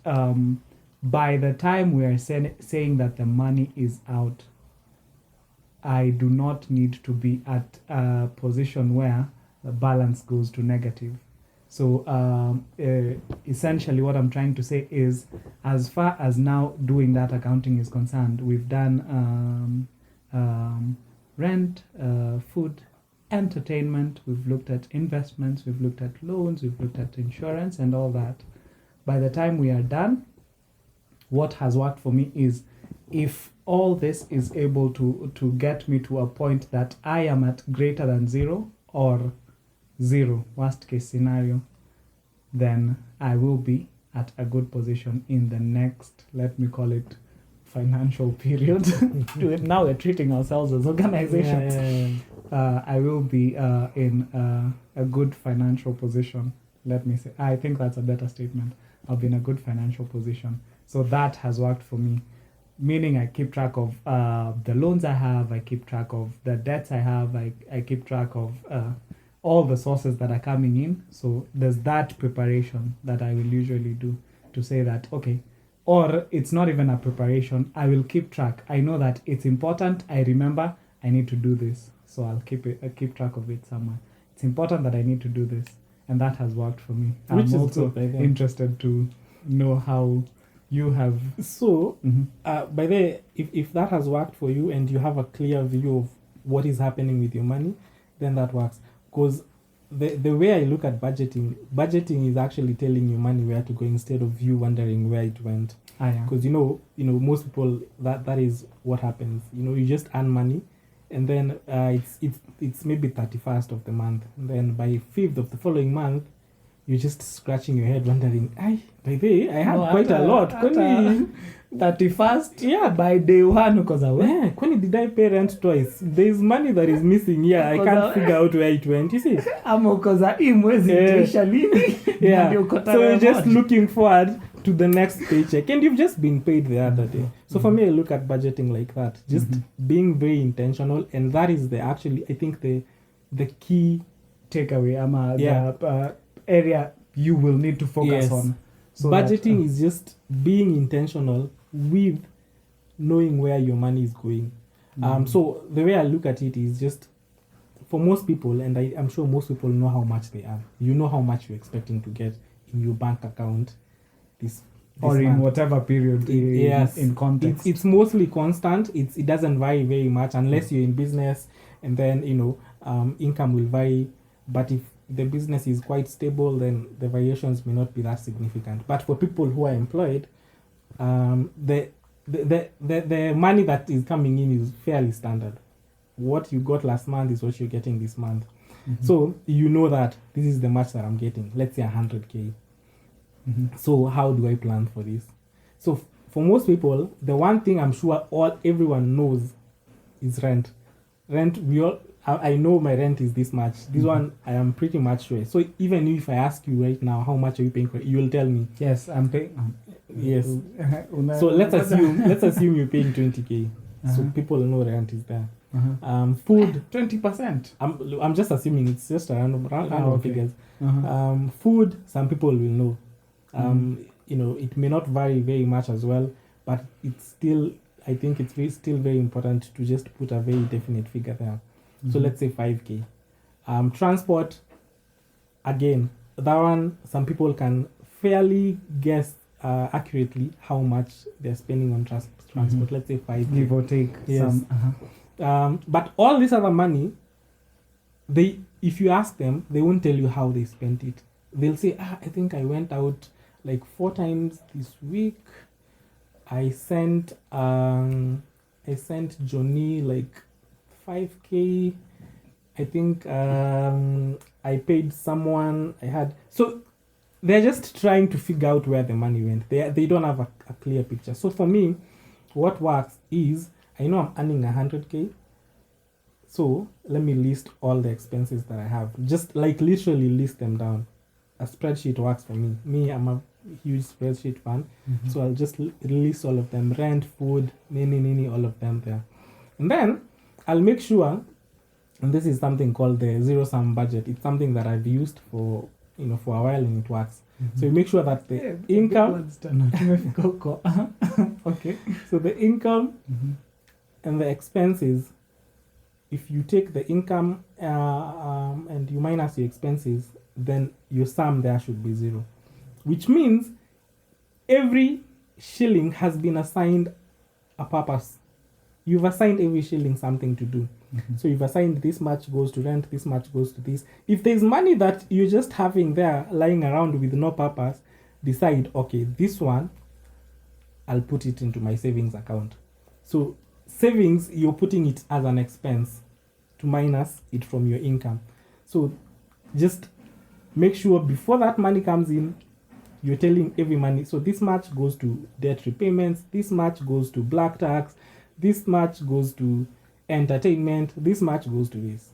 by the time we are saying that the money is out, I do not need to be at a position where the balance goes to negative. So essentially what I'm trying to say is, as far as now doing that accounting is concerned, we've done rent, food, entertainment, we've looked at investments, we've looked at loans, we've looked at insurance and all that. By the time we are done, what has worked for me is, if all this is able to get me to a point that I am at greater than 0 or 0, worst case scenario, then I will be at a good position in the next, let me call it, financial period. Now we're treating ourselves as organizations. I will be in a good financial position. Let me say, I think that's a better statement. I'll be in a good financial position. So that has worked for me. Meaning I keep track of the loans I have, I keep track of the debts I have, I keep track of all the sources that are coming in. So there's that preparation that I will usually do to say that, okay, or it's not even a preparation, I will keep track. I know that it's important, I remember I need to do this. So I keep track of it somewhere. It's important that I need to do this. And that has worked for me. Which I'm is also good, interested to know how you have. So, by the way, if that has worked for you and you have a clear view of what is happening with your money, then that works. Because the way I look at budgeting is actually telling your money where to go instead of you wondering where it went. Because most people, that is what happens. You just earn money, and then it's maybe 31st of the month, and then by 5th of the following month, you're just scratching your head wondering, by the way, I had No, quite a lot. Kwani 31st, Yeah. by day 1 uko za we. kwani did I pay rent twice? There's money that is missing here. I can't figure out where it went. You see? Ama uko za hii mwezi itaisha lini? Yeah. Ndio uko So you're tarehe just moja. looking forward to the next paycheck, and you've just been paid the other day. So for me, I look at budgeting like that, just being very intentional, and that is I think the key takeaway ama Yeah. the area you will need to focus Yes. on. So Budgeting is just being intentional with knowing where your money is going. So the way I look at it is just, for most people, and I'm sure most people know how much they earn. You know how much you're expecting to get in your bank account this or in month. whatever period Yes. in context. It's mostly constant. It doesn't vary very much unless you're in business, and then income will vary. But if the business is quite stable, then the variations may not be that significant. But for people who are employed, the money that is coming in is fairly standard. What you got last month is what you're getting this month. So you know that this is the much that I'm getting. Let's say 100K. So how do I plan for this? So for most people, the one thing I'm sure everyone knows is rent. I know my rent is this much. This one I am pretty much sure. So even if I ask you right now how much are you paying for it, you will tell me. Yes, I'm paying. Yes. So let's assume you're paying 20K. So people know rent is there. Food 20%. I'm just assuming, it's just a random figures. Food, some people will know. It may not vary very much as well, but I think it's still very important to just put a very definite figure there. So let's say 5K. Transport, again, that one, some people can fairly guess accurately how much they're spending on transport. Let's say 5K. Give or take. Yes. Some, but all this other money, if you ask them, they won't tell you how they spent it. They'll say, I think I went out like 4 times this week. I sent Johnny like 5K. I think I paid someone. So they're just trying to figure out where the money went. They don't have a clear picture. So for me, what works is, I know I'm earning 100K. So let me list all the expenses that I have. Just like literally list them down. A spreadsheet works for me. I'm a huge spreadsheet fan. So I'll just list all of them. Rent, food, all of them there. And then I'll make sure, and this is something called the zero-sum budget. It's something that I've used for a while, and it works. So you make sure that the income... Okay. So the income and the expenses, if you take the income and you minus your expenses, then your sum there should be 0. Which means every shilling has been assigned a purpose. You've assigned every shilling something to do. So you've assigned this much goes to rent, this much goes to this. If there's money that you're just having there lying around with no purpose, decide, okay, this one, I'll put it into my savings account. So savings, you're putting it as an expense to minus it from your income. So just make sure before that money comes in, you're telling every money, so this much goes to debt repayments, this much goes to black tax, this much goes to entertainment, this much goes to this.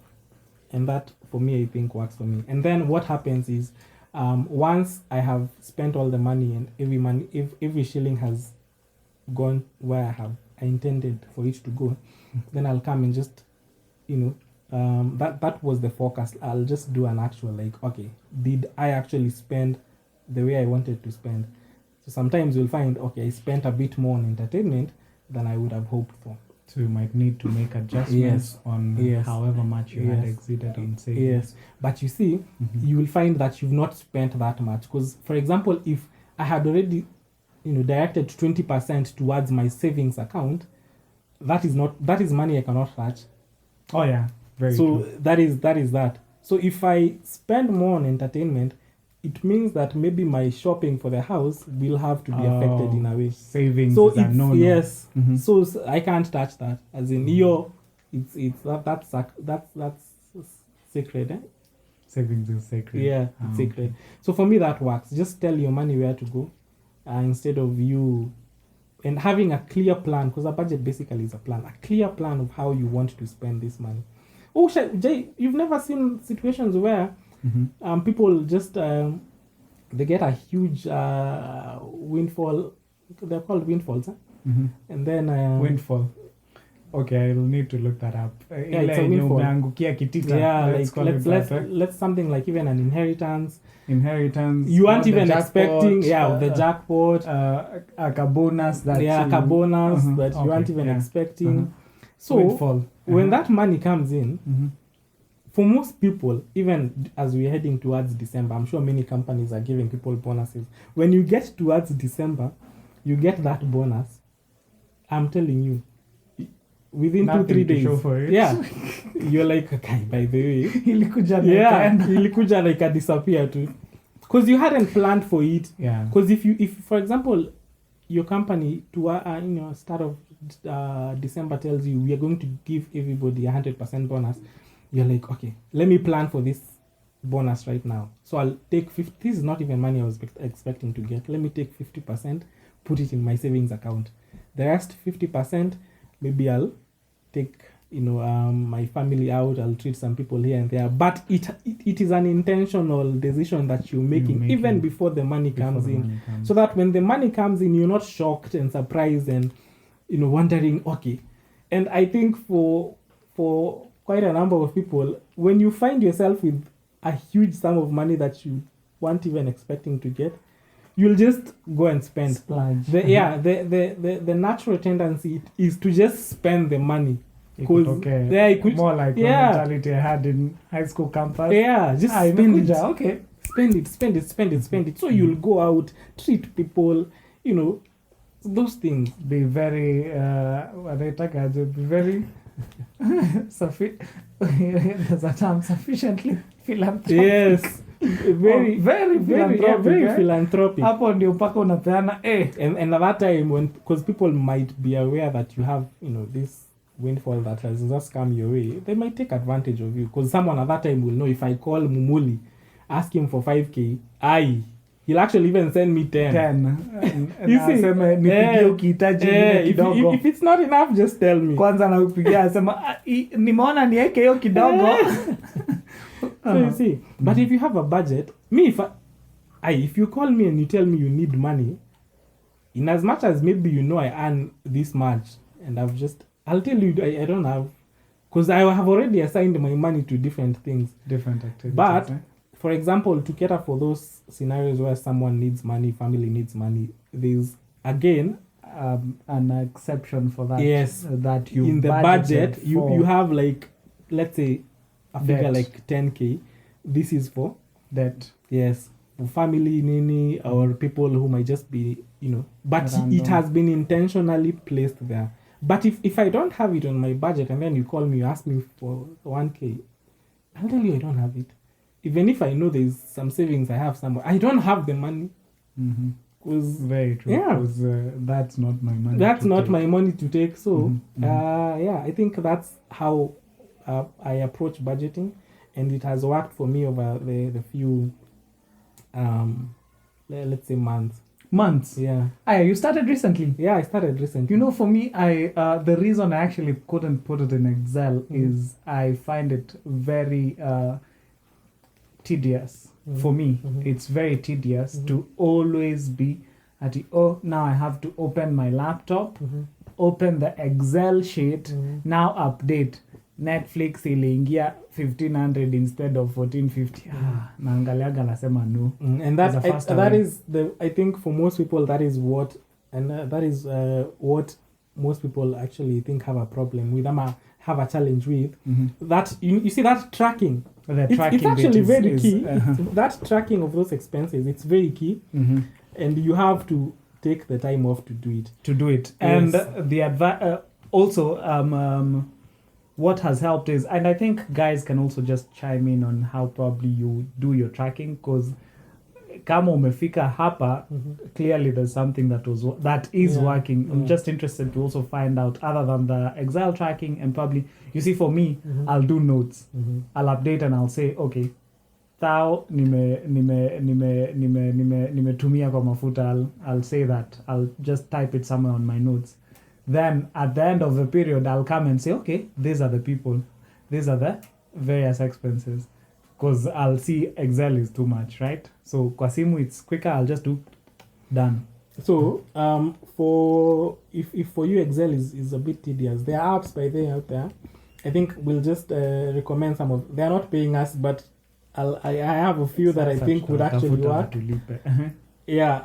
And that, for me, I think works for me. And then what happens is, once I have spent all the money and every shilling has gone where I intended for it to go, then I'll come and just, that was the forecast. I'll just do an actual, like, okay, did I actually spend the way I wanted to spend? So sometimes you'll find, okay, I spent a bit more on entertainment than I would have hoped for. So you might need to make adjustments on however much you had exceeded on savings. Yes, but you see, you will find that you've not spent that much. Because, for example, if I had already, directed 20% towards my savings account, that is money I cannot touch. Oh yeah, very true. So that is that. So if I spend more on entertainment, it means that maybe my shopping for the house will have to be affected in a way. Savings so is a no-no. Yes. So I can't touch that. As in, that's sacred. Savings is sacred. Yeah, it's sacred. So for me, that works. Just tell your money where to go instead of you... And having a clear plan, because a budget basically is a plan. A clear plan of how you want to spend this money. Oh, Jay, you've never seen situations where people just... they get a huge windfall. They're called windfalls, huh? And then... windfall. Okay, I'll need to look that up. Yeah, it's a windfall. Umeangukia kitita. Yeah, let's something like even an inheritance. You aren't even expecting, the jackpot. A bonus that a bonus that you aren't even expecting. So windfall. When that money comes in, for most people, even as we're heading towards December, I'm sure many companies are giving people bonuses. When you get towards December, you get that bonus. I'm telling you, within nothing 2-3 days, show for it. Yeah, you're like, okay, by the way, ilikuja like a disappear too, because you hadn't planned for it. Yeah. Because if for example, your company to start of December tells you we are going to give everybody 100% bonus, you're like, okay, let me plan for this bonus right now. So I'll take 50. This is not even money I was expecting to get. Let me take 50%, put it in my savings account. The rest 50%. Maybe I'll take, my family out. I'll treat some people here and there. But it is an intentional decision that you're making even before the money comes in. So that when the money comes in, you're not shocked and surprised and, wondering, okay. And I think for quite a number of people, when you find yourself with a huge sum of money that you weren't even expecting to get, you'll just go and spend. Splurge. The natural tendency is to just spend the money. More like the mentality I had in high school campus. Yeah, just spend it. Okay. Spend it. So you'll go out, treat people, those things. Be very, be very there's a term, sufficiently philanthropic. Yes. Very philanthropic. Hapo ndio mpaka unapeana and at that time, because people might be aware that you have this windfall that has just come your way, they might take advantage of you, because someone at that time will know, if I call Mumuli, ask him for 5k, he'll actually even send me 10. You see, if it's not enough, just tell me. Kwanza nakupigia asema nimeona niweke hiyo kidogo. So you see, but if you have a budget, if you call me and you tell me you need money, in as much as maybe I earn this much, and I'll tell you I don't have, because I have already assigned my money to different things, different activities. But for example, to cater for those scenarios where someone needs money, family needs money, there's again an exception for that. Yes, that you in the budget you have, like, let's say a figure like 10k. This is for debt. Yes, for family, nini, or people who might just be, but random. It has been intentionally placed there. But if I don't have it on my budget, and then you call me, you ask me for 1k, I'll tell you I don't have it. Even if I know there's some savings I have somewhere, I don't have the money. Very true. Yeah, because that's not my money. That's not my money to take. So I think that's how I approach budgeting, and it has worked for me over the few let's say months. Yeah. You started recently? Yeah, I started recently. For me, the reason I actually couldn't put it in Excel is I find it very tedious. For me, it's very tedious to always be now I have to open my laptop, open the Excel sheet, now update. Netflix iliingia 1500 instead of 1450. Naangaliaga nasema no. And that is I think for most people that is what most people actually think have a problem with, have a challenge with. That you see that tracking. It's actually very key. That tracking of those expenses, it's very key. And you have to take the time off to do it. And yes. The also what has helped is, and I think guys can also just chime in on how probably you do your tracking, because kama umefika hapa, clearly there's something that is working. I'm just interested to also find out, other than the Excel tracking, and probably, you see, for me, I'll do notes. I'll update and I'll say, okay, thou nimetumia kwa mafuta. I'll say that. I'll just type it somewhere on my notes. Then at the end of the period, I'll come and say, okay, these are the people. These are the various expenses. Because I'll see Excel is too much, right? So kwa simu it's quicker. I'll just do done. So for if for you Excel is a bit tedious, there are apps by there out there. I think we'll just recommend some of. They are not paying us, but I have a few that I think would actually work. Yeah,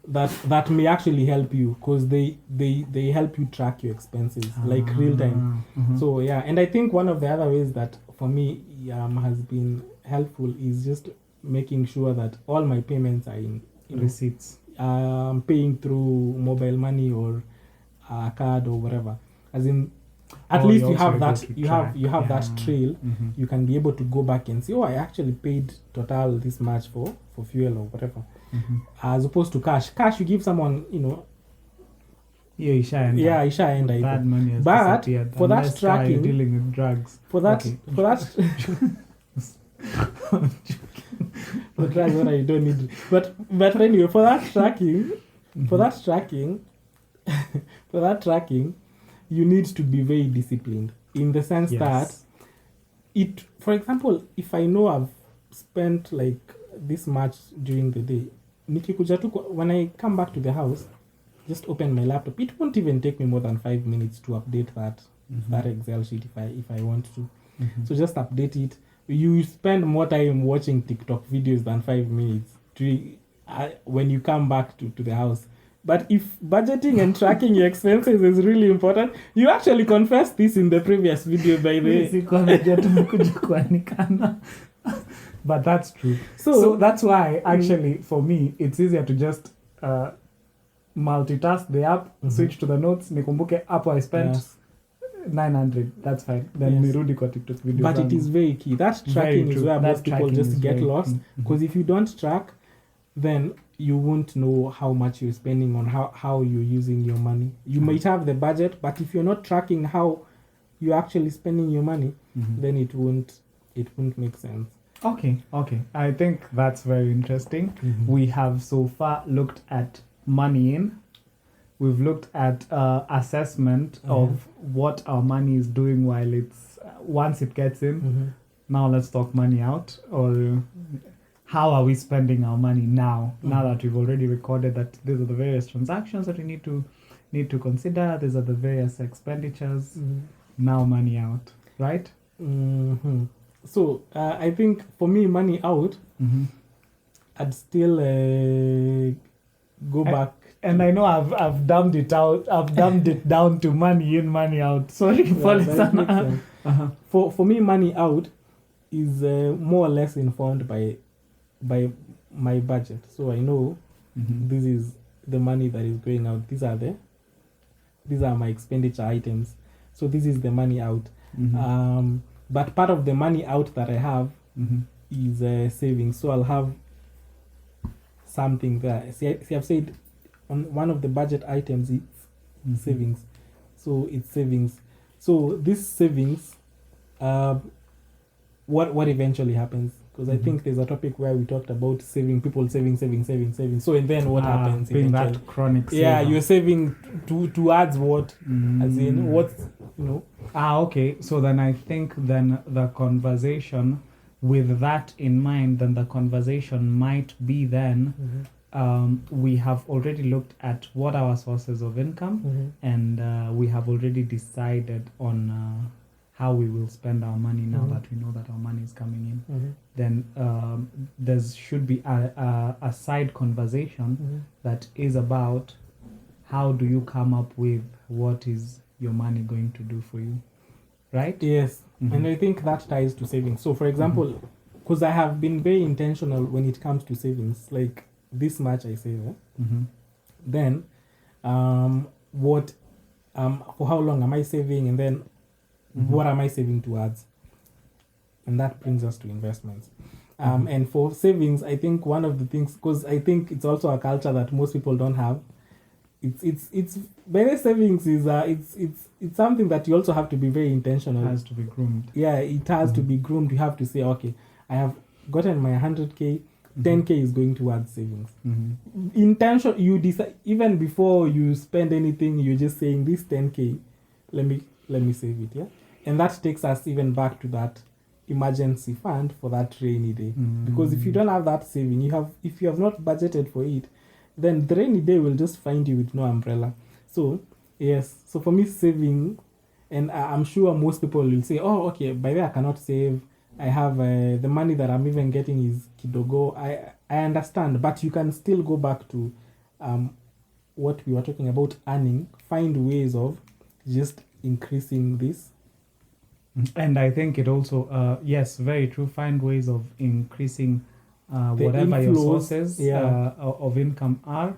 that may actually help you because they help you track your expenses like real time. So yeah, and I think one of the other ways that for me has been helpful is just making sure that all my payments are in receipts. Paying through mobile money or card or whatever. As in, at least you have that you have that trail. You can be able to go back and see, oh, I actually paid total this much for fuel or whatever. As opposed to cash, you give someone, isha end bad money has but for that tracking, you're dealing with drugs. For that for drugs what I don't need. But anyway, for that tracking, you need to be very disciplined in the sense that it, for example, if I know I've spent like this much during the day, when I come back to the house, just open my laptop. It won't even take me more than 5 minutes to update that Excel sheet if I want to. So just update it. You spend more time watching TikTok videos than 5 minutes when you come back to the house. But if budgeting and tracking your expenses is really important, you actually confessed this in the previous video, by the way. But that's true. So that's why, actually, for me, it's easier to just multitask the app, switch to the notes, nikumbuke hapo I spent 900. That's fine. Then nirudi kwa TikTok video. But it is very key. That tracking is where most people just get lost. Because if you don't track, then you won't know how much you're spending on how you're using your money. You might have the budget, but if you're not tracking how you're actually spending your money, then it won't make sense. Okay. I think that's very interesting. We have so far looked at money in. We've looked at assessment of what our money is doing while once it gets in. Now let's talk money out, or how are we spending our money now that we've already recorded that these are the various transactions that we need to consider. These are the various expenditures. Now money out, right? So I think for me, money out, I'd still go back. And I know I've dumbed it out. I've dumbed it down to money in, money out. Sorry for listening. For me, money out is more or less informed by my budget. So I know this is the money that is going out. These are my expenditure items. So this is the money out. But part of the money out that I have is savings. So I'll have something there. See, I've said on one of the budget items it's savings. So it's savings. So this savings, what eventually happens? Because I think there's a topic where we talked about saving. So and then what happens? Being eventually that chronic saver. Yeah, you're saving towards what? As in what, okay. So then I think the conversation with that in mind, then the conversation might be then we have already looked at what our sources of income and we have already decided on how we will spend our money now that we know that our money is coming in. Then there should be a side conversation that is about how do you come up with what is your money going to do for you, right? Yes. And I think that ties to savings. So for example, because I have been very intentional when it comes to savings, like this much I save, then what for how long am I saving, and then what am I saving towards? And that brings us to investments. And for savings, I think one of the things, because I think it's also a culture that most people don't have, it's very savings is it's something that you also have to be very intentional. It has to be groomed. Yeah, it has to be groomed. You have to say, okay, I have gotten my 100K, 10K is going towards savings. Intention, you decide, even before you spend anything, you're just saying this 10K, let me save it, yeah? And that takes us even back to that emergency fund for that rainy day. Because if you don't have that saving, if you have not budgeted for it, then the rainy day will just find you with no umbrella. So yes, so for me, saving, and I'm sure most people will say, oh, okay, by the way, I cannot save. I have the money that I'm even getting is kidogo. I understand, but you can still go back to what we were talking about, earning, find ways of just increasing this. And I think it also, yes, very true, find ways of increasing whatever your sources of income are.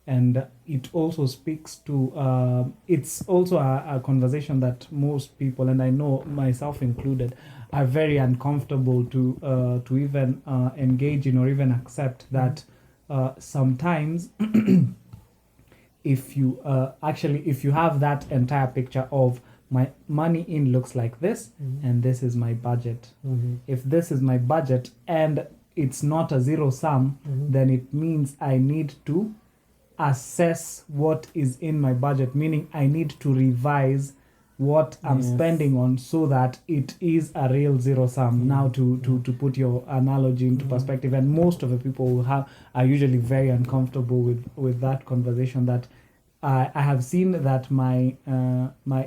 And it also speaks to, it's also a conversation that most people, and I know myself included, are very uncomfortable to even engage in or even accept that sometimes if you if you have that entire picture of my money in looks like this and this is my budget. If this is my budget and it's not a zero sum, then it means I need to assess what is in my budget, meaning I need to revise what I'm spending on so that it is a real zero sum. Now to put your analogy into perspective, and most of the people who are usually very uncomfortable with that conversation, that I have seen that my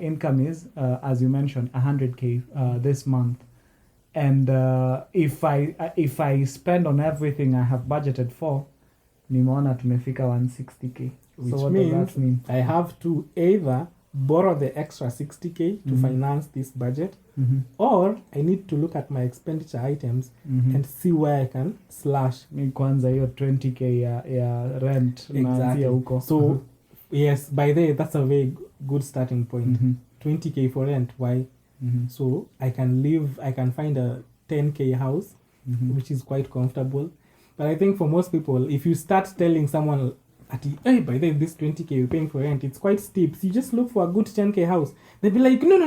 income is, as you mentioned, 100K this month, and if I spend on everything I have budgeted for, nimeona tumefika 160K. Which so what means does that mean? I have to either borrow the extra 60K to finance this budget, or I need to look at my expenditure items and see where I can slash. Kwanza hiyo 20K ya rent naanzia huko. So yes, by the way, that's a very good starting point. 20K for rent, why? So I can find a 10K house, which is quite comfortable. But I think for most people, if you start telling someone, hey, by the way, this 20K you're paying for rent, it's quite steep. So you just look for a good 10K house. They'll be like, no.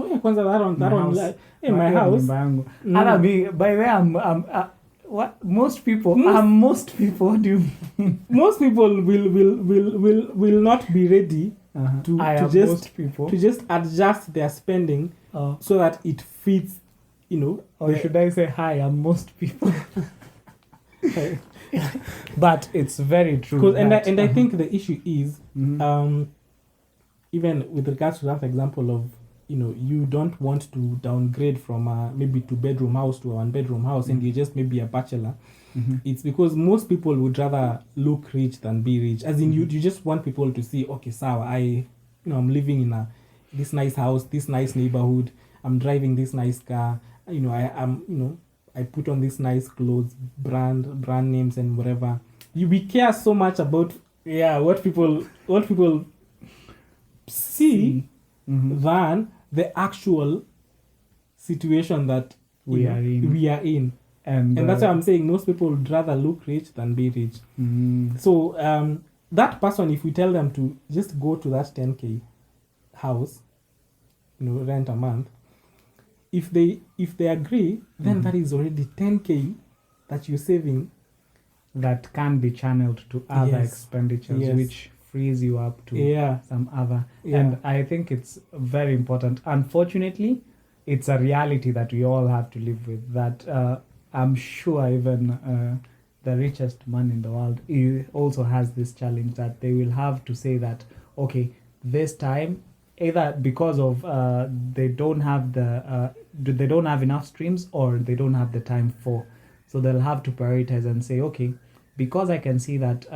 Hey, kwanza that one, like, hey, my house. By the way, I'm what most people what do you mean? Most people will not be ready to just adjust their spending so that it fits, or should I say, hi, I'm most people. But it's very true. I think the issue is even with regards to that example of you don't want to downgrade from maybe two-bedroom house to a one-bedroom house, and you're just maybe a bachelor. It's because most people would rather look rich than be rich. As in, you just want people to see, okay, sawa, I'm living in this nice house, this nice neighborhood. I'm driving this nice car. I put on this nice clothes, brand names and whatever. We care so much about what people see than the actual situation that we are in. And that's why I'm saying most people would rather look rich than be rich. So that person, if we tell them to just go to that 10K house, rent a month, if they agree, then that is already 10K that you're saving that can be channeled to other expenditures, which frees you up to some other. And I think it's very important. Unfortunately, it's a reality that we all have to live with, that I'm sure even the richest man in the world also has this challenge, that they will have to say that, okay, this time, either because of they don't have enough streams, or they don't have the time for, so they'll have to prioritize and say, okay, because I can see that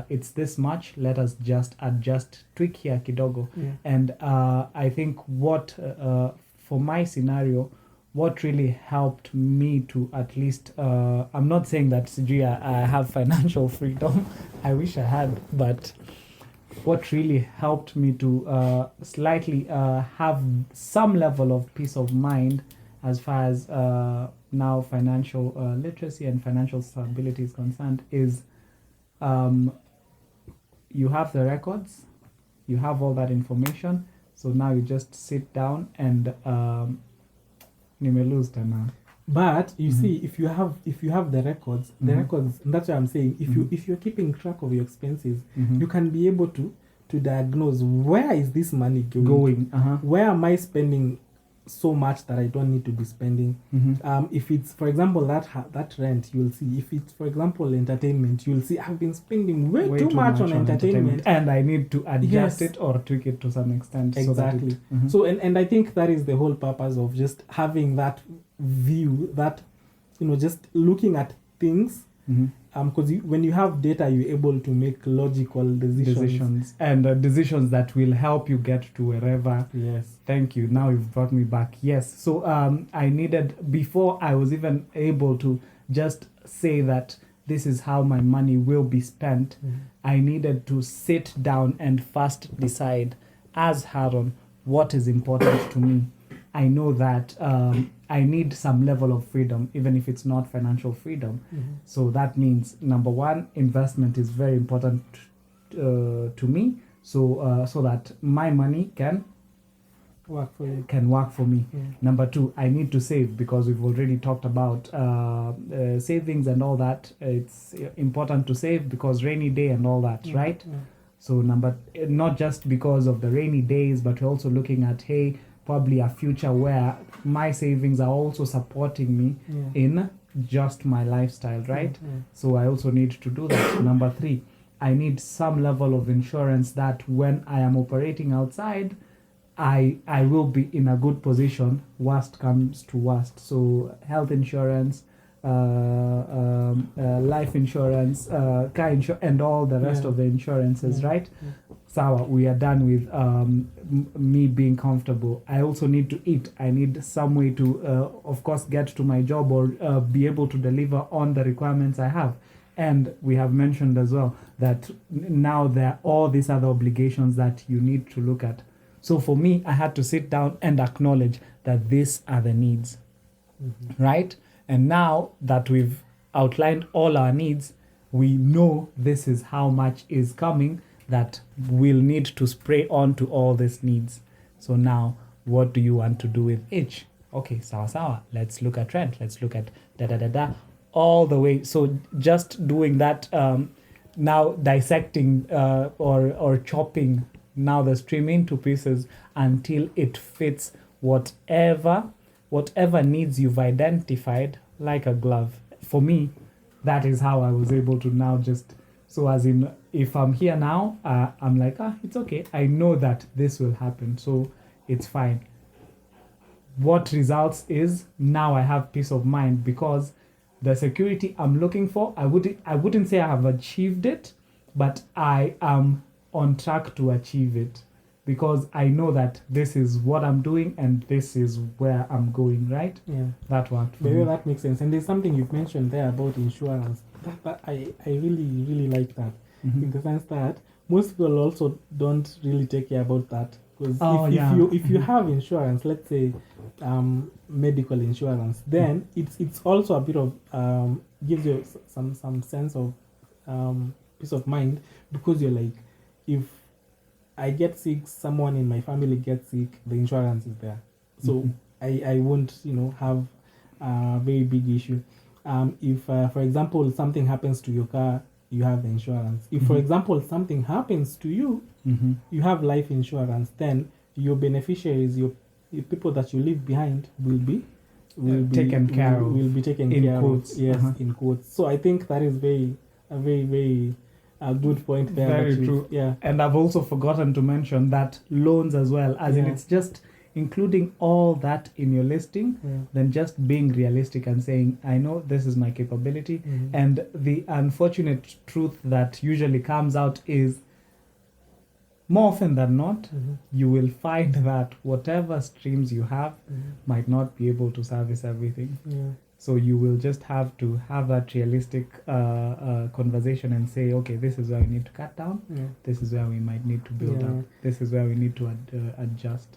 it's this much, let us just adjust, tweak here kidogo. And I think what for my scenario, what really helped me to at least I'm not saying that I have financial freedom, I wish I had, but what really helped me to slightly have some level of peace of mind as far as now financial literacy and financial stability is concerned is you have the records, you have all that information, so now you just sit down and nimelose tena. But you see, if you have the records, that's what I'm saying. If you're keeping track of your expenses, you can be able to diagnose, where is this money going? Where am I spending so much that I don't need to be spending? If it's, for example, that rent, you'll see. If it's, for example, entertainment, you'll see I've been spending way too much on entertainment, and I need to adjust it or tweak it to some extent. Exactly. So and I think that is the whole purpose of just having that view, that just looking at things. Because when you have data, you're able to make logical decisions and decisions that will help you get to wherever. Yes. Thank you. Now you've brought me back. Yes. So I needed, before I was even able to just say that this is how my money will be spent, I needed to sit down and first decide, as Haron, what is important to me. I know that I need some level of freedom, even if it's not financial freedom. So that means, number one, investment is very important to me. So that my money can work for you. Work for me. Number two, I need to save, because we've already talked about savings and all that. It's important to save because rainy day and all that, right? So not just because of the rainy days, but we're also looking at, probably a future where my savings are also supporting me in just my lifestyle, right? So I also need to do that. Number three, I need some level of insurance that when I am operating outside, I will be in a good position, worst comes to worst. So health insurance, life insurance, car insurance, and all the rest of the insurances, right? Sawa, we are done with me being comfortable. I also need to eat. I need some way to, of course, get to my job or be able to deliver on the requirements I have. And we have mentioned as well that now there are all these other obligations that you need to look at. So for me, I had to sit down and acknowledge that these are the needs, right? And now that we've outlined all our needs, we know this is how much is coming that we'll need to spray on to all these needs. So now, what do you want to do with each? Okay, sawa. Let's look at rent. Let's look at all the way. So just doing that, now dissecting or chopping now the stream into pieces until it fits whatever needs you've identified like a glove. For me, that is how I was able to now just, so as in, if I'm here now, I'm like, it's okay. I know that this will happen, so it's fine. What results is now I have peace of mind because the security I'm looking for, I wouldn't say I have achieved it, but I am on track to achieve it because I know that this is what I'm doing and this is where I'm going, right? Yeah. That worked. Maybe that makes sense. And there's something you've mentioned there about insurance. That I really, really like that. In the sense that most people also don't really take care about that. Because if you have insurance, let's say medical insurance, then it's also a bit of gives you some sense of peace of mind, because you're like, if I get sick, someone in my family gets sick, the insurance is there. So I won't have a very big issue. If for example something happens to your car, you have the insurance. If for example something happens to you, you have life insurance, then your beneficiaries, your people that you leave behind will be taken care of. Will be taken in care quotes. of. Yes, in quotes. So I think that is a very good point there. Very true. Yeah. And I've also forgotten to mention that loans as well, as in it's just including all that in your listing, then just being realistic and saying, I know this is my capability. And the unfortunate truth that usually comes out is, more often than not, you will find that whatever streams you have might not be able to service everything. So you will just have to have that realistic conversation and say, okay, this is where we need to cut down. This is where we might need to build up. This is where we need to adjust.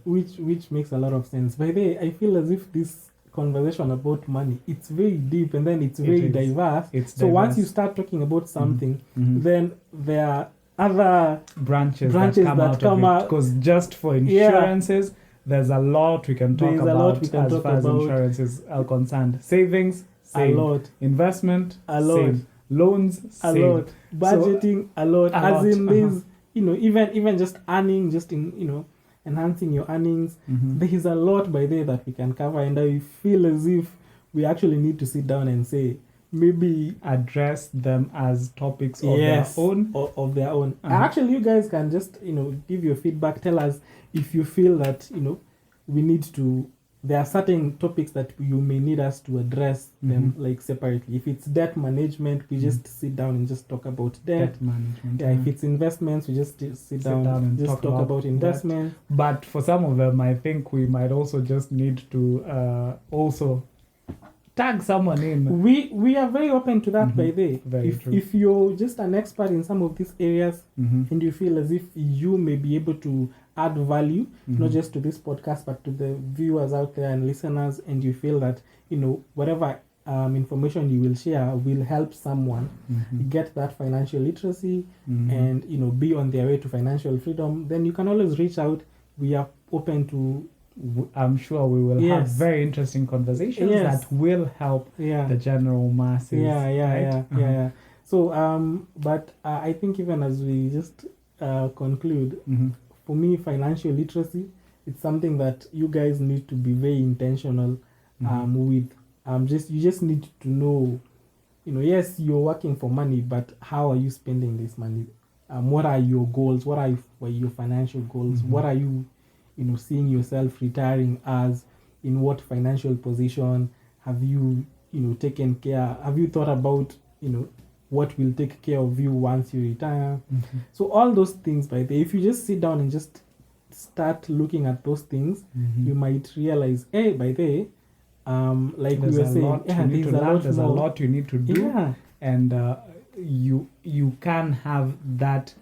Which makes a lot of sense. By the way, I feel as if this conversation about money, it's very deep and then it's very diverse. So once you start talking about something, then there are other branches that come out of it. Because just for insurances, there's a lot we can talk There's a about lot we can as talk far as about. insurance is concerned. Savings, save. A lot. Investment, A lot. save. Loans, A save. lot. Budgeting, a lot. a As lot, in there's, even just earning, just in, enhancing your earnings. There is a lot by there that we can cover, and I feel as if we actually need to sit down and say, maybe address them as topics of yes, their own. Of their own. Actually, you guys can just, give your feedback. Tell us if you feel that, we need to, there are certain topics that you may need us to address them like separately. If it's debt management, we just sit down and just talk about debt management. Yeah, if it's investments, we just sit down and just talk about investment. But for some of them, I think we might also just need to also tag someone in. We are very open to that, by the way. True. If you're just an expert in some of these areas and you feel as if you may be able to add value, not just to this podcast, but to the viewers out there and listeners, and you feel that, whatever information you will share will help someone get that financial literacy and, be on their way to financial freedom, then you can always reach out. We are open to, I'm sure we will have very interesting conversations that will help the general masses. Yeah. So, but I think even as we just conclude, for me, financial literacy, it's something that you guys need to be very intentional with. You just need to know, yes, you're working for money, but how are you spending this money? What are your goals? What are your financial goals? What are you, seeing yourself retiring as? In what financial position? Have you, taken care? Have you thought about, what will take care of you once you retire? So all those things, by the way, if you just sit down and just start looking at those things, you might realize, hey, by the way, like there's we were saying, there's a lot you need to do, and you can have that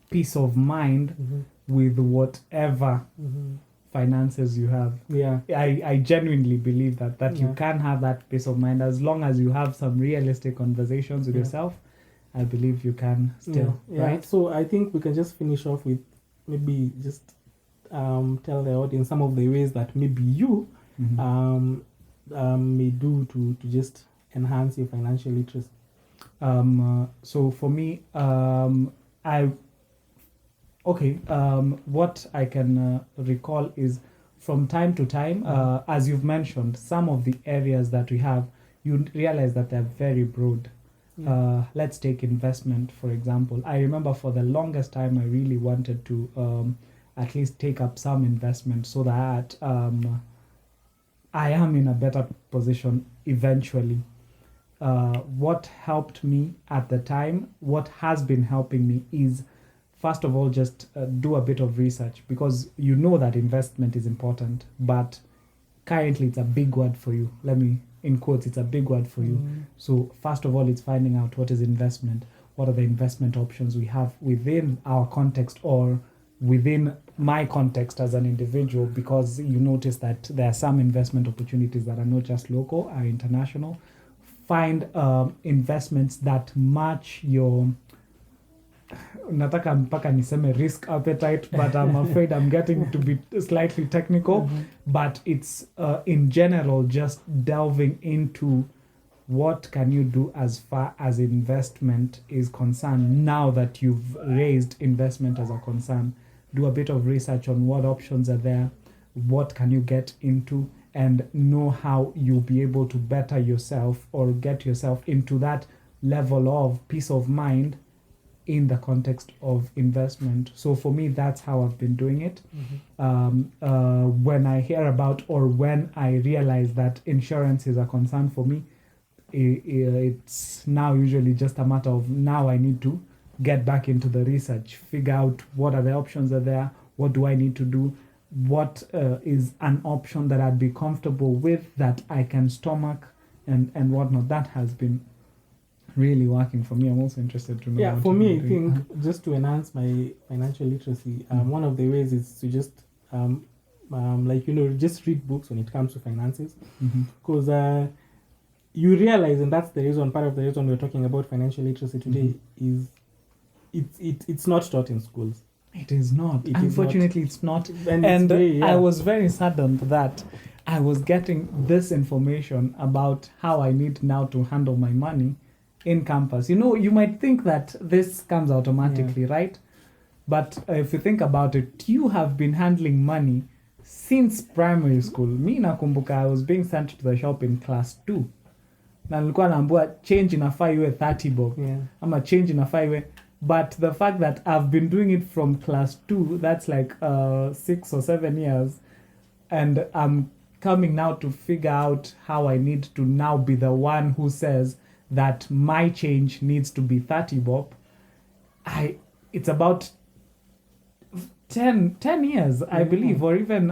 peace of mind with whatever finances you have. I genuinely believe that you can have that peace of mind as long as you have some realistic conversations with yourself. I believe you can still, right? So I think we can just finish off with maybe just tell the audience some of the ways that maybe you may do to just enhance your financial literacy. So for me, what I can recall is from time to time, as you've mentioned, some of the areas that we have, you realize that they're very broad. Let's take investment, for example. I remember for the longest time, I really wanted to at least take up some investment so that I am in a better position eventually. What helped me at the time, what has been helping me is, first of all, just do a bit of research, because you know that investment is important, but currently it's a big word for you. Let me, in quotes, it's a big word for you. So first of all, it's finding out what is investment, what are the investment options we have within our context or within my context as an individual, because you notice that there are some investment opportunities that are not just local, are international. Find investments that match your, nataka mpaka niseme risk appetite, but I'm afraid I'm getting to be slightly technical. But it's in general just delving into what can you do as far as investment is concerned. Now that you've raised investment as a concern, do a bit of research on what options are there, what can you get into, and know how you'll be able to better yourself or get yourself into that level of peace of mind in the context of investment. So for me, that's how I've been doing it. When I hear about, or when I realize that insurance is a concern for me, it's now usually just a matter of, now I need to get back into the research, figure out what are the options are there, what do I need to do, what is an option that I'd be comfortable with, that I can stomach, and whatnot. That has been really working for me. I'm also interested to know. Yeah, for me, I think just to enhance my financial literacy, one of the ways is to just just read books when it comes to finances, because you realize, and that's the reason, part of the reason we're talking about financial literacy today, is it's not taught in schools. It is not. It is Unfortunately, it's not. And And it's very, I was very saddened that I was getting this information about how I need now to handle my money in campus. You know, you might think that this comes automatically, right? But if you think about it, you have been handling money since primary school. Mi nakumbuka I was being sent to the shop in class 2. Na nilikuwa naambiwa change inafaa iwe 30 bob. Yeah. Ama change inafaa iwe. But the fact that I've been doing it from class 2, that's like 6 or 7 years. And I'm coming now to figure out how I need to now be the one who says that my change needs to be 30 bob. It's about 10 years, I believe, or even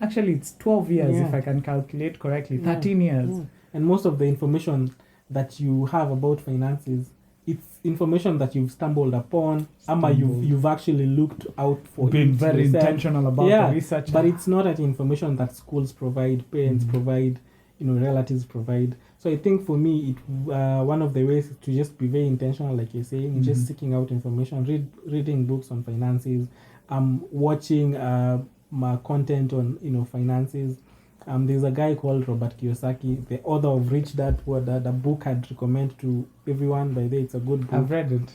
actually it's 12 years if I can calculate correctly. 13 years. Yeah. And most of the information that you have about finances, it's information that you've stumbled upon, ama you've actually looked out for. Been very intentional about the research. But it's not that information that schools provide, parents provide, relatives provide. So I think for me, one of the ways is to just be very intentional, like you're saying, just seeking out information, reading books on finances, watching my content on finances. There's a guy called Robert Kiyosaki, the author of Rich Dad Poor Dad, a book I'd recommend to everyone. By the way, it's a good book. I've read it.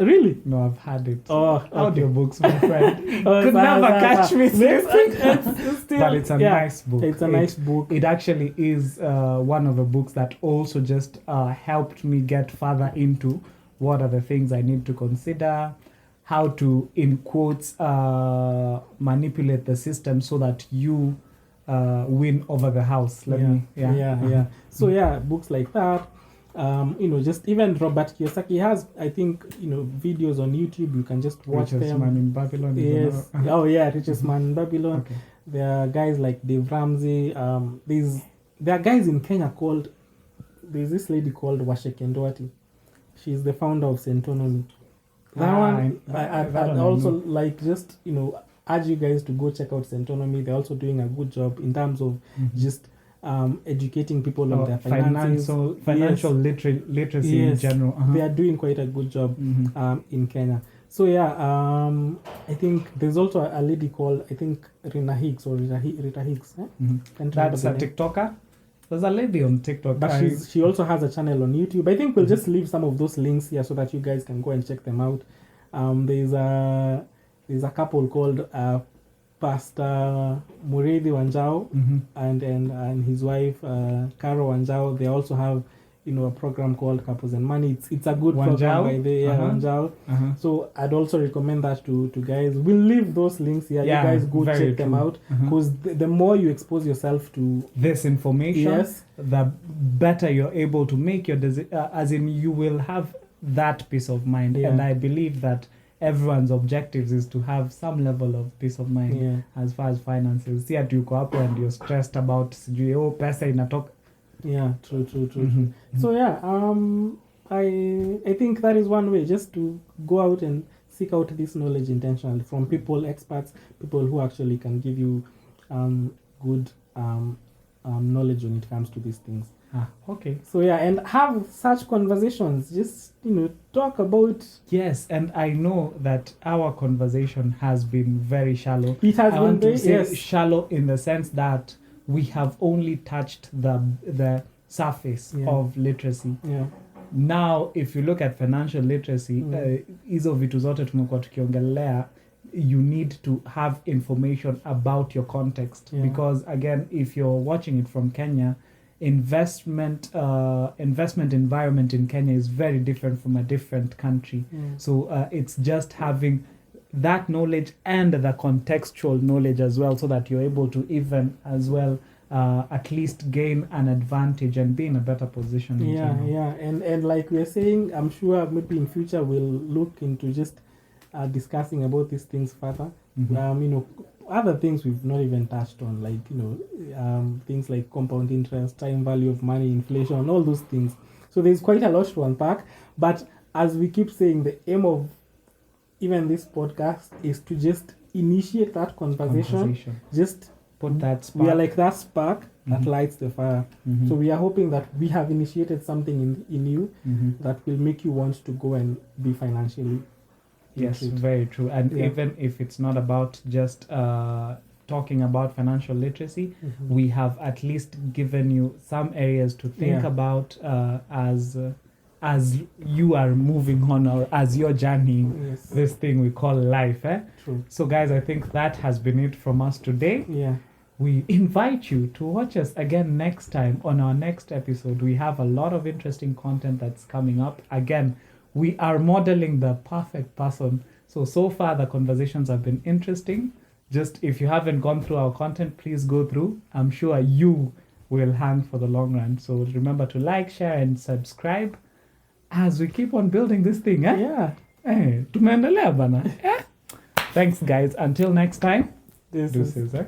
Really? No, I've had it. Oh, okay. Audiobooks, my friend. Could never catch me. But it's a nice book. It's a nice book. It actually is one of the books that also just helped me get further into what are the things I need to consider, how to, in quotes, manipulate the system so that you win over the house. So books like that. Just even Robert Kiyosaki has, I think, videos on YouTube. You can just watch Richest them. Man in Babylon. Yes. Richest Man in Babylon. Okay. There are guys like Dave Ramsey. There are guys in Kenya there's this lady called Washeke Ndwati. She's the founder of Sentonomy. I'd also urge you guys to go check out Sentonomy. They're also doing a good job in terms of just educating people on their finances. Financial literacy in general. They are doing quite a good job in Kenya. So I think there's also a lady called, I think, Rita Hicks. That's a TikToker. There's a lady on TikTok. But she also has a channel on YouTube. I think we'll just leave some of those links here so that you guys can go and check them out. There's a couple called Pastor Murithi Wanjao and his wife Caro Wanjao. They also have a program called Couples and Money. It's a good program by the Wanjao. So I'd also recommend that to guys. We'll leave those links here. You guys go check them out, because the more you expose yourself to this information, the better you're able to make your as in you will have that peace of mind. And I believe that everyone's objectives is to have some level of peace of mind as far as finances. See, at you go up and you're stressed about pesa inatoka. Yeah, true. So I think that is one way, just to go out and seek out this knowledge intentionally from people, experts, people who actually can give you good knowledge when it comes to these things. Okay. So and have such conversations. Just talk about. Yes, and I know that our conversation has been very shallow. It has been very shallow in the sense that we have only touched the surface of literacy. Now, if you look at financial literacy, hizo vitu zote tumekuwa tukiongelea, you need to have information about your context. Because again, if you're watching it from Kenya, investment environment in Kenya is very different from a different country. So it's just having that knowledge and the contextual knowledge as well, so that you're able to even as well at least gain an advantage and be in a better position. And like we're saying, I'm sure maybe in future we'll look into just discussing about these things further. Other things we've not even touched on, like things like compound interest, time value of money, inflation, all those things. So there's quite a lot to unpack. But as we keep saying, the aim of even this podcast is to just initiate that conversation. Just put that spark. We are like that spark that lights the fire. So we are hoping that we have initiated something in you that will make you want to go and be financially Yes, treat. very true. And Yeah. even if it's not about just talking about financial literacy, we have at least given you some areas to think Yeah. about as you are moving on, or as you're journeying Yes. this thing we call life. True. So, guys, I think that has been it from us today. Yeah. We invite you to watch us again next time on our next episode. We have a lot of interesting content that's coming up. Again, we are modeling the perfect person. So far, the conversations have been interesting. Just if you haven't gone through our content, please go through. I'm sure you will hang for the long run. So remember to like, share, and subscribe as we keep on building this thing. Yeah. Tumeendelea bana. Thanks, guys. Until next time. This This is is